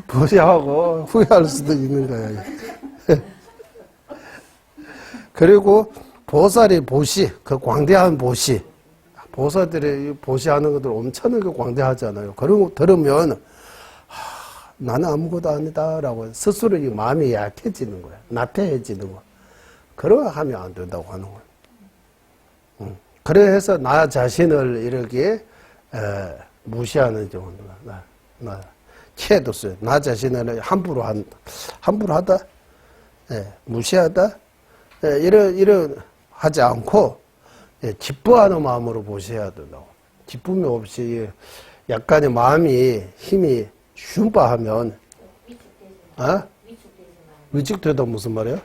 보시하고 후회할 수도 있는 거예요. 그리고 보살의 보시, 그 광대한 보시, 보살들이 보시하는 것들 엄청나게 광대하잖아요. 그런 거 들으면 나는 아무것도 아니다라고 스스로 이 마음이 약해지는 거야. 나태해지는 거. 그런 거 하면 안 된다고 하는 거야. 그래서 나 자신을 이렇게 무시하는 정도가 체도 써요. 나 자신을 함부로 하다, 무시하다. 이런 하지 않고 기뻐하는 마음으로 보셔야 된다고. 기쁨이 없이 약간의 마음이 힘이 슌바하면 위축되다 무슨 말이야?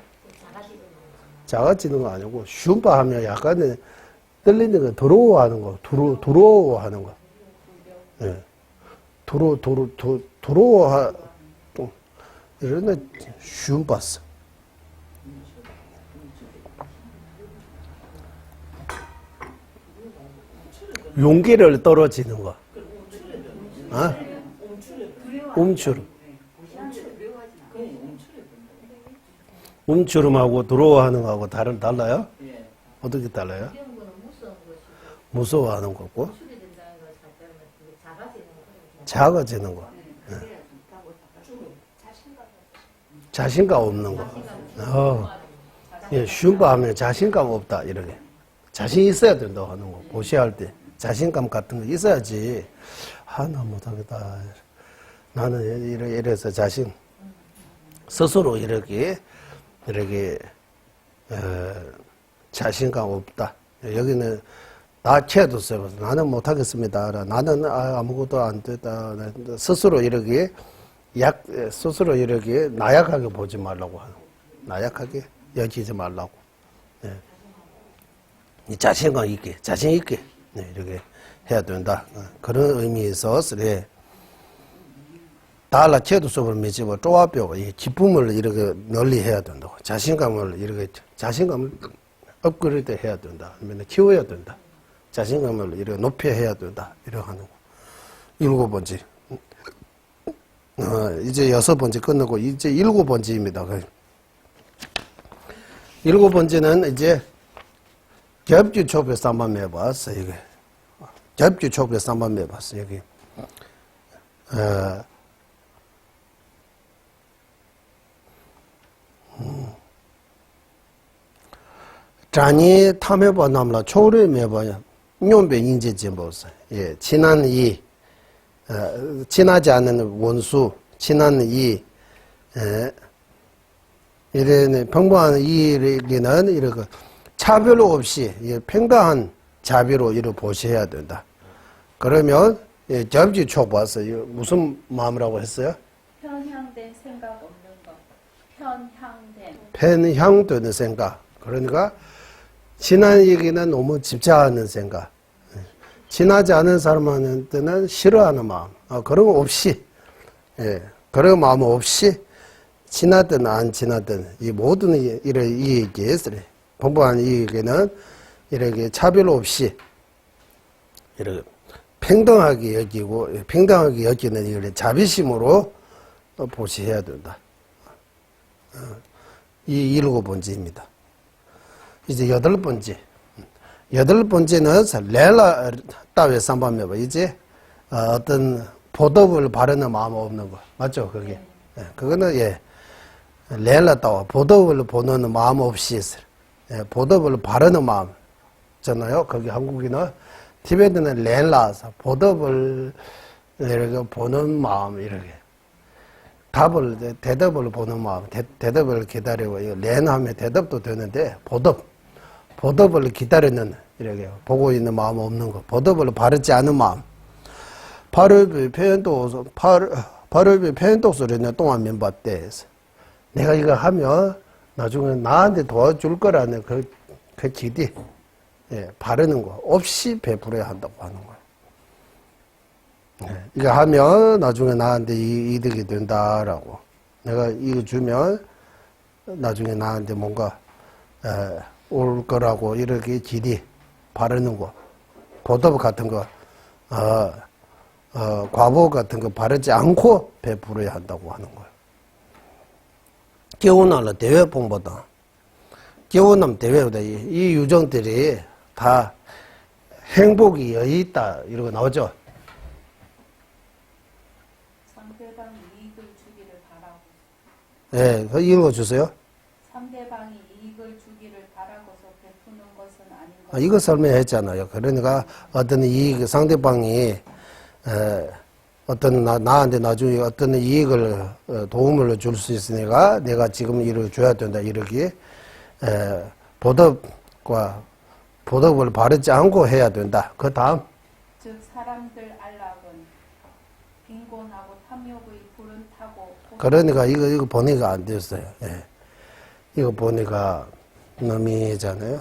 작아지는 거 아니고 슌바하면 약간의 떨리는 거 더러워하는 거 두려워하는 거. 두려워하 이런 슌바스. 용기를 떨어지는 거. 움츠르. 움츠름하고 두려워하는 거하고 달라요? 예. 어떻게 달라요? 이런 거는 무서운 것이고 무서워하는 거고 추리 된다는 걸 살 때는 그게 작아지는 거예요. 작아지는 거. 자신감 없는 거. 예, 쉬운 거 하면 자신감 없다, 이렇게. 자신 있어야 된다고 하는 거. 고시할 때. 자신감 같은 거 있어야지. 나 못하겠다. 나는 이래서 스스로 이렇게, 자신감 없다. 여기는, 나 채워뒀어요. 나는 못하겠습니다. 나는 아무것도 안 됐다. 스스로 이렇게, 스스로 이렇게 나약하게 보지 말라고 하는 거. 나약하게 여기지 말라고. 네. 자신감 있게, 자신 있게, 네, 이렇게 해야 된다. 그런 의미에서, 네. 달라 채도 수업을 맺고, 쪼아뼈가, 기쁨을 이렇게 널리 해야 된다고. 자신감을 업그레이드 해야 된다. 아니면 키워야 된다. 자신감을 이렇게 높여 해야 된다. 이렇게 하는 거. 7번째. 이제 6번째 끝나고, 이제 7번째입니다. 7번째는 이제 겹주 촉에서 한번 해봤어, 이게. 겹주 촉에서 한번 해봤어, 여기. 잔이 탐해봐 남라 초를 매봐야 용배 인재진보서. 예, 친한 이, 친하지 않은 원수, 친한 이, 이런 평범한 이에게는 이렇게 차별 없이 평등한 자비로 이렇게 보셔야 된다. 그러면 접지 촉 봐서 무슨 마음이라고 했어요? 편향된 생각 없는 것. 편향된. 편향되는 생각. 그러니까 친한 얘기는 너무 집착하는 생각. 친하지 않은 사람한테는 싫어하는 마음. 그런 거 없이, 그런 마음 없이 친하든 안 친하든 이 모든 이런 이익에 풍부한 이익에는 이렇게 차별 없이 이렇게 평등하게 여기고 평등하게 여기는 이걸 자비심으로 보시해야 된다. 이 7번째입니다. 이제 8번째. 8번째는 렐라 따위 삼반매봐. 이제 어떤 보답을 바라는 마음 없는 거. 맞죠? 그게. 그거는 렐라 따와 보답을 보는 마음 없이 보답을 바라는 마음. 잖아요. 거기 한국인은 티베트는 렐라서 보답을 이렇게 보는 마음 이렇게. 대답을 보는 마음, 대답을 기다리고, 렌하면 대답도 되는데, 보답을 기다리는, 이렇게, 보고 있는 마음 없는 거, 보답을 바르지 않은 마음. 발업의 표현도 소리는 동안 면봤대. 내가 이거 하면, 나중에 나한테 도와줄 거라는 그 기대, 바르는 거, 없이 베풀어야 한다고 하는 거예요. 이거 하면 나중에 나한테 이득이 된다라고. 내가 이거 주면 나중에 나한테 뭔가 올 거라고 이렇게 기대 바르는 거. 보답 같은 거, 과보 같은 거 바르지 않고 베풀어야 한다고 하는 거예요. 깨우나라 대회봉보다 깨우남 대회보다 이 유정들이 다 행복이 여유 있다 이러고 나오죠. 상대방 이익을 주기를 바라고. 예, 그 읽어주세요. 상대방이 이익을 주기를 바라고서 베푸는 것은 아닌 것. 이거 설명했잖아요. 그러니까 어떤 이익, 상대방이 어떤 나한테 나중에 어떤 이익을 도움을 줄 수 있으니까 내가 지금 이를 줘야 된다 이렇게 보답을 바르지 않고 해야 된다. 그 다음 즉 사람들 안락은 빈곤하고 탐욕의 불은 타고. 그러니까 이거 보니까 안 됐어요. 예. 이거 보니까 놈이잖아요.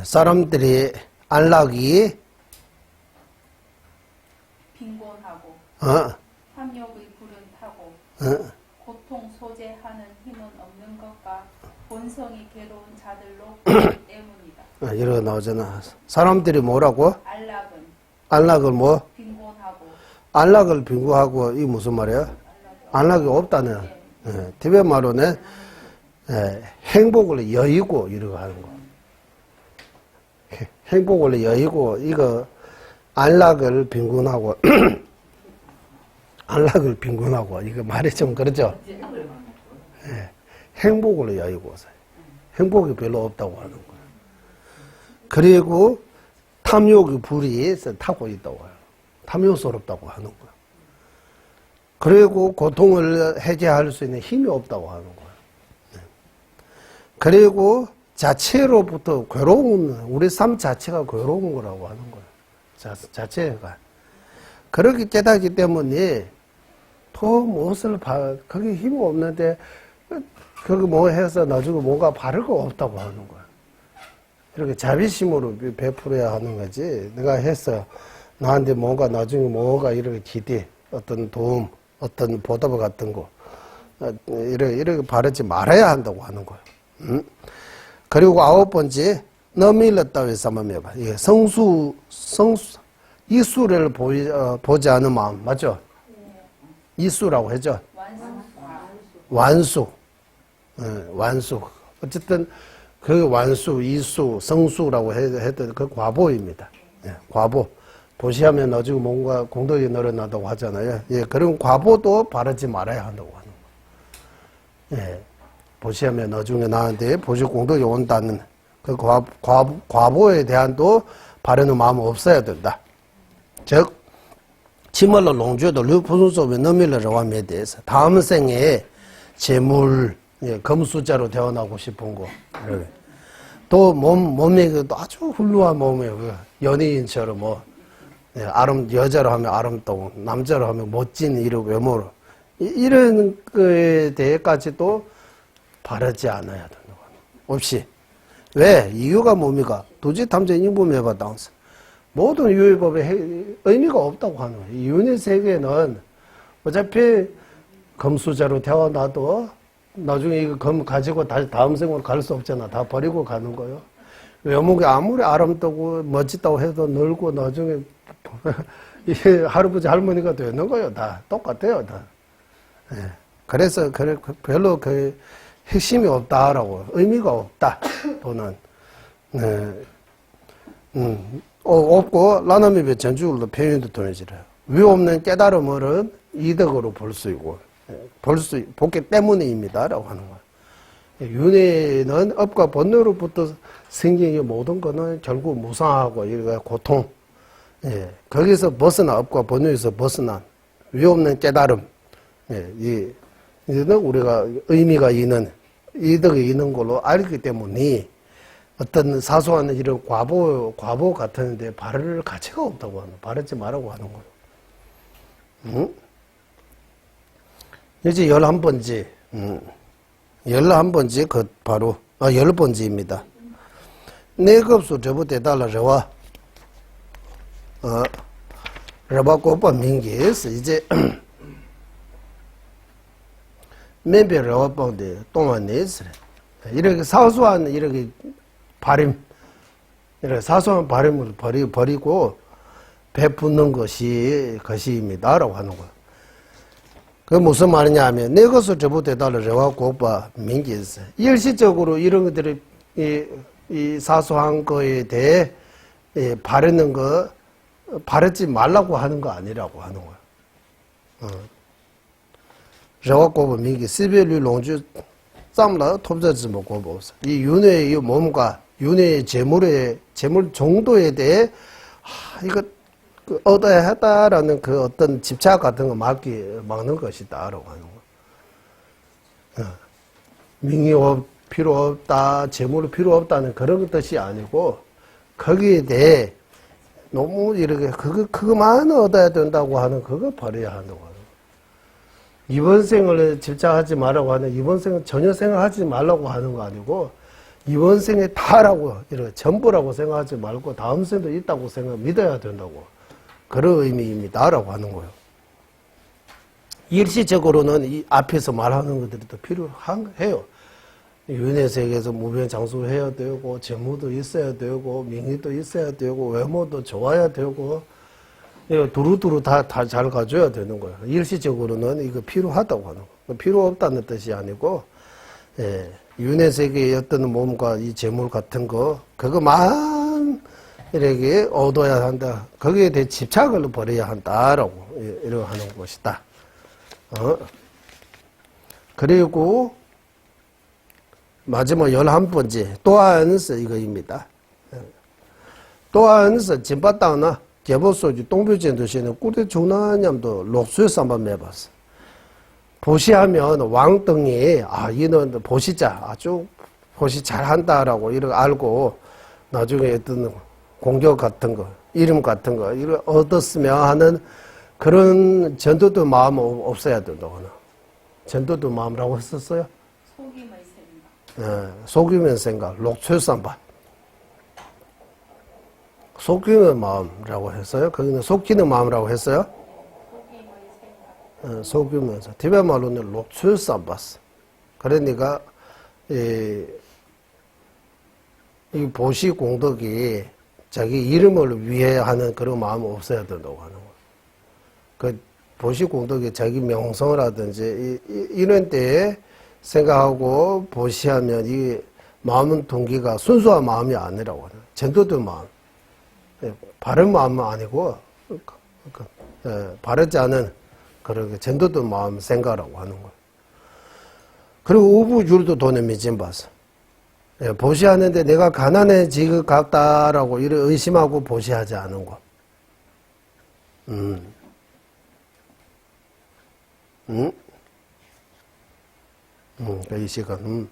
사람들이 안락이 빈곤하고 탐욕의 불은 타고 고통 소재하는 힘은 없는 것과 본성이 괴로운 자들로 그렇기 때문이다. 이러고 나오잖아. 사람들이 뭐라고? 안락은 안락을 뭐? 빈곤하고 안락을 빙고하고 이 무슨 말이야? 안락이 없다는 티베트 말로는 행복을 여의고 이러고 하는 거. 행복을 여의고 이거 안락을 빈곤하고 안락을 빈곤하고 이거 말이 좀 그렇죠? 행복을 여의고 행복이 별로 없다고 하는 거예요. 그리고 탐욕의 불이 타고 있다고 해요. 탐욕스럽다고 하는 거예요. 그리고 고통을 해결할 수 있는 힘이 없다고 하는 거예요. 그리고 자체로부터 괴로운, 우리 삶 자체가 괴로운 거라고 하는 거예요. 자체가. 그렇게 깨닫기 때문에 더 무엇을 그게 힘이 없는데 그거 뭐 해서 나중에 뭔가 바를 거 없다고 하는 거야. 이렇게 자비심으로 베풀어야 하는 거지. 내가 해서 나한테 뭔가 나중에 뭐가 이렇게 기대, 어떤 도움, 어떤 보답 같은 거, 이렇게 바르지 말아야 한다고 하는 거야. 응? 그리고 9번째, 너밀렀다고 해서 한번 해봐. 이게 이수를 보지 않은 마음, 맞죠? 이수라고 했죠? 완수. 완수. 어쨌든 그 완수, 이수, 성수라고 했던 그 과보입니다. 과보. 보시하면 나중에 뭔가 공덕이 늘어난다고 하잖아요. 그런 과보도 바르지 말아야 한다고 하는 거예요. 보시하면 나중에 나한테 보시 공덕이 온다는 그 과보에 대한도 바르는 마음은 없어야 된다. 즉, 치멀로 롱주도 류푸순소에 너밀러와 매대해서 다음 생에 재물, 금수자로 태어나고 싶은 거. 또 몸이 아주 훌륭한 몸이에요. 연예인처럼 여자로 하면 아름다운, 남자로 하면 멋진 이런 외모로. 이런 거에 대해까지도 바르지 않아야 되는 거예요. 없이. 왜? 이유가 뭡니까? 도지 탐정 인부매바 당스. 모든 유의법에 의미가 없다고 하는 거예요. 윤회 세계는 어차피 금수자로 태어나도 나중에 이거 금 가지고 다시 다음 생으로 갈 수 없잖아. 다 버리고 가는 거예요. 외모가 아무리 아름다고 멋지다고 해도 늙고 나중에 할아버지 할머니가 되는 거예요. 다 똑같아요. 다. 그래서 별로 그 핵심이 없다라고, 의미가 없다 또는 없고 라나미베 전주로 표현도 통해지래요. 위 없는 깨달음을 이득으로 볼 수 있고 보기 때문입니다라고 하는 거예요. 윤회는 업과 번뇌로부터 생긴 이 모든 거는 결국 무상하고 이거 고통, 거기서 벗어나 업과 번뇌에서 벗어난 위 없는 깨달음, 이는 우리가 의미가 있는 이득이 있는 걸로 알기 때문에 어떤 사소한 이런 과보 같은데 바를 가치가 없다고 하는, 바르지 말라고 하는 거예요. 응? 이제 11번째, 11번째, 그 바로, 10번째입니다. 내급수 저부대달라 저와, 러바꼬빠 민기에서 이제, 맨배 러바뽕대 똥안내서 이렇게 사소한, 이렇게 바림, 이렇게 사소한 바림을 버리고 베푸는 것입니다라고 하는 거예요. 그 무슨 말이냐 하면, 내 것을 저부대달라 저와 고빠 민기에서 일시적으로 이런 것들이 이 사소한 거에 대해 바르는 거, 바르지 말라고 하는 거 아니라고 하는 거예요. 저와 고빠 민기, 시베리 롱주 짬라 톱자지 먹고 보세요. 이 윤회의 몸과 윤회의 재물 정도에 대해, 이거, 얻어야 했다라는 그 어떤 집착 같은 거 막는 것이다라고 하는 거. 명이 필요 없다, 재물이 필요 없다는 그런 뜻이 아니고, 거기에 대해 너무 이렇게 그거만 얻어야 된다고 하는 그거 버려야 한다고 하는 거. 이번 생을 집착하지 말라고 하는, 이번 생은 전혀 생각하지 말라고 하는 거 아니고, 이번 생에 다라고, 이렇게 전부라고 생각하지 말고, 다음 생도 있다고 믿어야 된다고. 그런 의미입니다라고 하는 거예요. 일시적으로는 이 앞에서 말하는 것들이 더 필요해요. 윤회 세계에서 무변장수 해야 되고, 재무도 있어야 되고, 명의도 있어야 되고, 외모도 좋아야 되고, 이거 두루두루 다 잘 가져야 되는 거예요. 일시적으로는 이거 필요하다고 하는 거. 필요 없다는 뜻이 아니고, 예, 윤회 세계의 어떤 몸과 이 재물 같은 거, 그거만 이렇게 얻어야 한다. 거기에 대해 집착을 버려야 한다라고, 이렇게 하는 것이다. 그리고, 마지막 11번째, 또한서 이거입니다. 또한서 진바땅나, 개보소주 동표전도시는 꿀대 중난염도 녹수에서 한번 매봤어. 보시하면 왕등이, 이는 보시자, 아주 보시 잘한다라고 이렇게 알고, 나중에 어떤 공격 같은 거, 이름 같은 거, 이걸 얻었으면 하는 그런 전도도 마음 없어야 된다고. 전도도 마음이라고 했었어요? 속임의 생각. 속이면 생각, 녹초산바. 속이는 마음이라고 했어요? 거기는 속이는 마음이라고 했어요? 속임의 생각. 속이면서. 티베트 말로는 녹초산바스. 그러니까, 이 보시 공덕이 자기 이름을 위해 하는 그런 마음이 없어야 된다고 하는 거예요. 그 보시 공덕이 자기 명성이라든지 이런 때에 생각하고 보시하면 이 마음은 동기가 순수한 마음이 아니라고 하는 전도된 마음. 바른 마음은 아니고 바르지 않은 그런 전도된 마음 생각이라고 하는 거예요. 그리고 우부줄도 돈에 미진 봐서 보시하는데 내가 가난해지것 같다라고 이를 의심하고 보시하지 않은 거. 이 시간.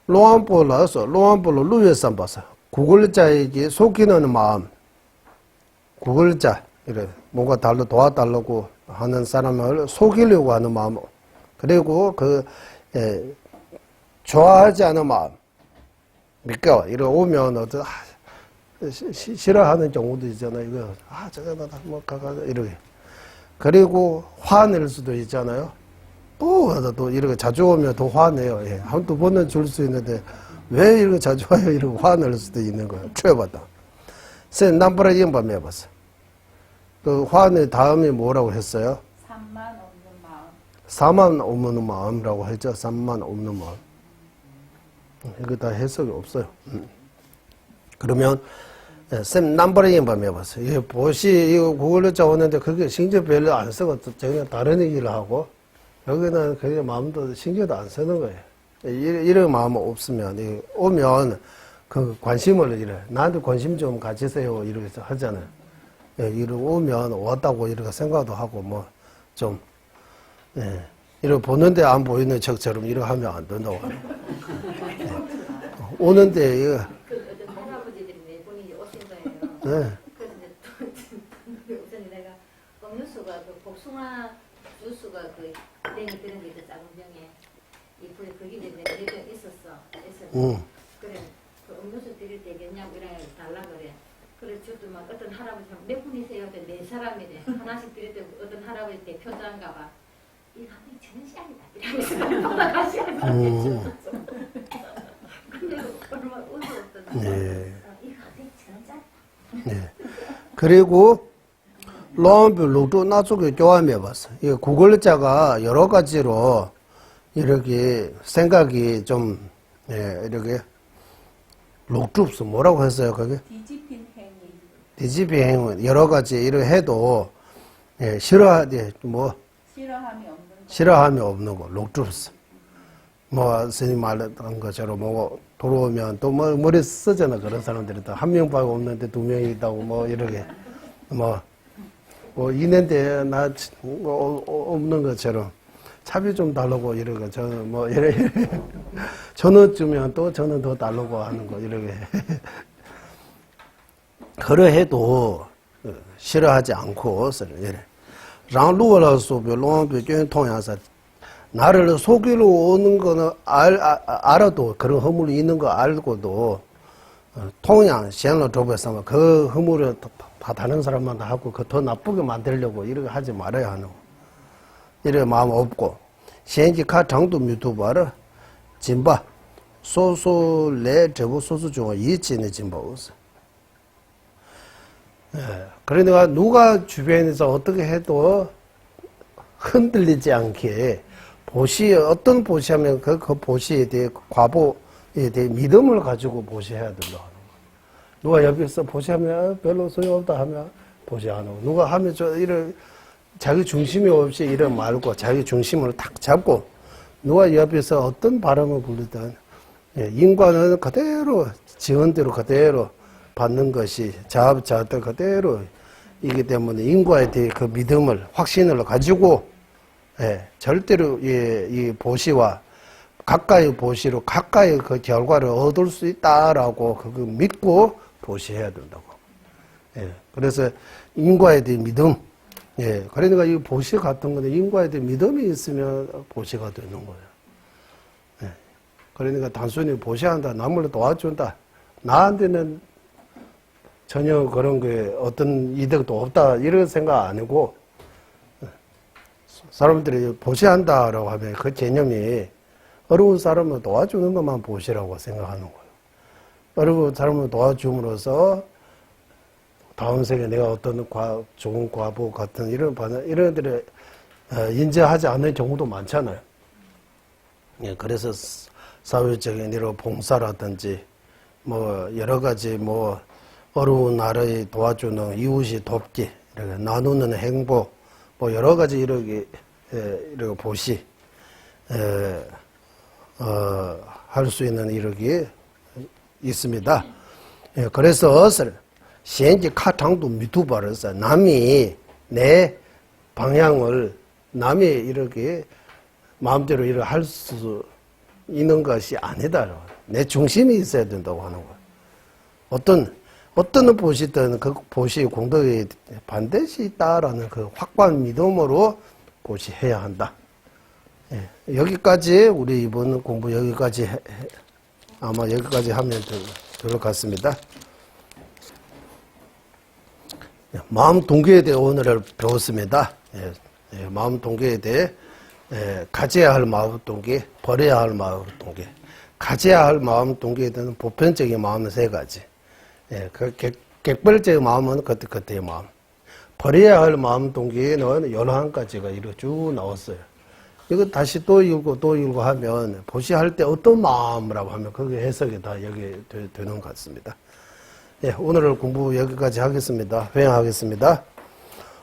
로안볼라서 로안볼로 루에산 봐서 구글자에게 속이는 마음. 구글자 이래 뭔가 도와달라고 하는 사람을 속이려고 하는 마음. 그리고 좋아하지 않은 마음. 믿겨. 이래 오면 어떤 싫어하는 경우도 있잖아요. 이거 저거 뭐 가가 이렇게. 그리고 화낼 수도 있잖아요. 또 이렇게 자주 오면 더 화내요. 예. 한두 번은 줄 수 있는데 왜 이렇게 자주 와요? 이렇게 화낼 수도 있는 거예요. 추해봤다. sen 남부라 이행밤 해봤어. 그 화낼 다음에 뭐라고 했어요? 산만 없는 마음. 사만 없는 마음이라고 했죠. 산만 없는 마음. 이거 다 해석이 없어요. 그러면 쌤 남부라 이행밤 해봤어. 이 보시 이거 구글로 짜오는데 그게 신경 별로 안 쓰고 전혀 다른 얘기를 하고 여기는 그게 마음도 신경도 안 쓰는 거예요. 이런 마음 없으면 오면 그 관심을 이래 나한테 관심 좀 가지세요 이렇게 하잖아요. 이렇게 오면 왔다고 이렇게 생각도 하고 뭐 좀 이렇게 보는데 안 보이는 척처럼 이렇게 하면 안 된다고 하는 거예요. 오는데 이거 어떤 할아버지들이 네 분이 오신 거예요. 그래서 이제 우선 내가 음료수가 그 복숭아 주스가 그 땡이 들은 게 있어 작은 병에 이쁘게 그게 이제 내병 있었어. 그래 그 음료수 드릴 때 그냥 이랑 달라 그래. 그래 저도 막 어떤 할아버지 몇 분이세요? 네 사람이네. 하나씩 드릴 때 어떤 할아버지 대표자인가 봐. 이 가격이 저는 시간이다. 이러면서 돌아가시는 근데 얼마 웃었던 이 가격이 저는 짜. 그리고 로안별로도 나중에 교환해봤어. 이 구글자가 여러 가지로 이렇게 생각이 좀 이렇게 록줍스 뭐라고 했어요? 그게 뒤집힌 행위. 뒤집이 행위 여러 가지 이렇게 해도 싫어하지 뭐 싫어함이 없는 거. 싫어함이 없는 거 록줍스. 뭐 스님 말했던 것처럼 뭐 돌아오면 또 뭐 머리 쓰잖아 그런 사람들이 또 한 명밖에 없는데 두 명이 있다고 뭐 이렇게 뭐 있는데 나 없는 것처럼 차비 좀 달라고 이러고 저는 뭐 이래 저는 주면 또 저는 더 달라고 하는 거 이렇게 그러해도 싫어하지 않고 이래 랑루어라서 별로한테 통해서 나를 속이러 오는 거는 알아도 그런 허물이 있는 거 알고도 통양 시행로 좁에서 그 허물을 다 다른 사람한테 하고 그 더 나쁘게 만들려고 이렇게 하지 말아야 하는 거. 이렇게 마음 없고 시행지 카 장도 미투바를 진바 소소 내 저부 소수 중에 이치는 진바 없어. 예, 그러니까 누가 주변에서 어떻게 해도 흔들리지 않게 어떤 보시하면 그 보시에 대해 과보에 대해 믿음을 가지고 보시해야 된다 하는 거예요. 누가 옆에서 보시하면 별로 소용없다 하면 보시하는 거. 누가 하면 이런 자기 중심이 없이 이런 말고 자기 중심을 탁 잡고 누가 옆에서 어떤 바람을 불리든 인과는 그대로 지원대로 그대로 받는 것이 자업자득 그대로 이기 때문에 인과에 대해 그 믿음을 확신을 가지고 절대로 이 보시와 가까이 보시로 가까이 그 결과를 얻을 수 있다라고 그거 믿고 보시해야 된다고. 그래서 인과에 대해 믿음. 그러니까 이 보시 같은 거는 인과에 대해 믿음이 있으면 보시가 되는 거예요. 그러니까 단순히 보시한다, 남을 도와준다, 나한테는 전혀 그런 게 어떤 이득도 없다 이런 생각 아니고 사람들이 보시한다라고 하면 그 개념이 어려운 사람을 도와주는 것만 보시라고 생각하는 거예요. 어려운 사람을 도와줌으로써 다음 생에 내가 어떤 좋은 과보 같은 이런 애들을 인정하지 않는 경우도 많잖아요. 그래서 사회적인 이런 봉사라든지 뭐 여러 가지 뭐 어려운 나라에 도와주는 이웃이 돕기, 이렇게 나누는 행복, 뭐 여러 가지 이렇게 보시 할 수 있는 이력이 있습니다. 그래서 현재 카탕도 미투바르서 남이 내 방향을 남이 이렇게 마음대로 일을 할 수 있는 것이 아니다. 내 중심이 있어야 된다고 하는 거예요. 어떤 보시든 그 보시의 공덕이 반드시 있다라는 그 확고한 믿음으로 보시해야 한다. 여기까지 우리 이번 공부 여기까지 아마 여기까지 하면 될 것 같습니다. 마음 동기에 대해 오늘 배웠습니다. 마음 동기에 대해 가져야 할 마음 동기, 버려야 할 마음 동기. 가져야 할 마음 동기에 대한 보편적인 마음은 세 가지. 그 객벌적인 마음은 그때의 마음. 버려야 할 마음 동기에는 11가지가 이렇게 쭉 나왔어요. 이거 다시 또 읽고 하면 보시할 때 어떤 마음이라고 하면 그게 해석이 다 여기 되는 것 같습니다. 오늘 공부 여기까지 하겠습니다. 회양하겠습니다.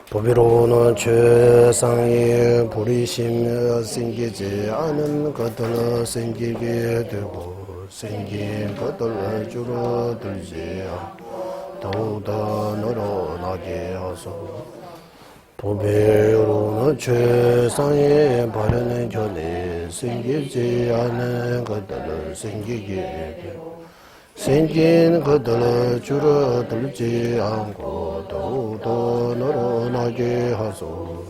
보비로는 최상의 불의심 생기지 않은 것들을 생기게 되고 생긴 것들을 줄어들지 더욱더 늘어나게 하소서. 보배로는 최상의 바르는 견해 생기지 않은 것들을 생기게 되고 생긴 것들을 줄어들지 않고 더욱더 늘어나게 하소서.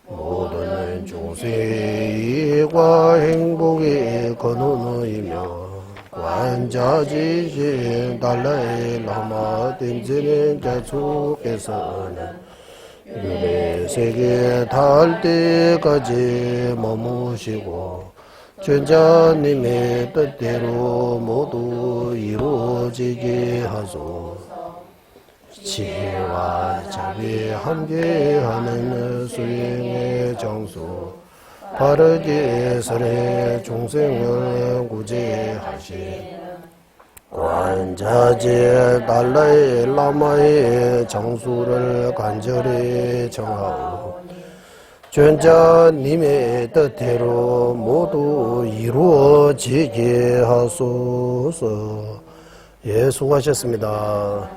모든 중생의 이익과 행복의 근원이며 관자지신 달라의 라마 댐지는 자축께서는 윤회 세계 닿을 때까지 머무시고 전자님의 뜻대로 모두 이루어지게 하소서. 지혜와 자비 함께하는 수행의 장수 바르게 설해 중생을 구제하시 관자재 달라의 라마의 장수를 간절히 정하오. 전자님의 뜻대로 모두 이루어지게 하소서. 수고하셨습니다.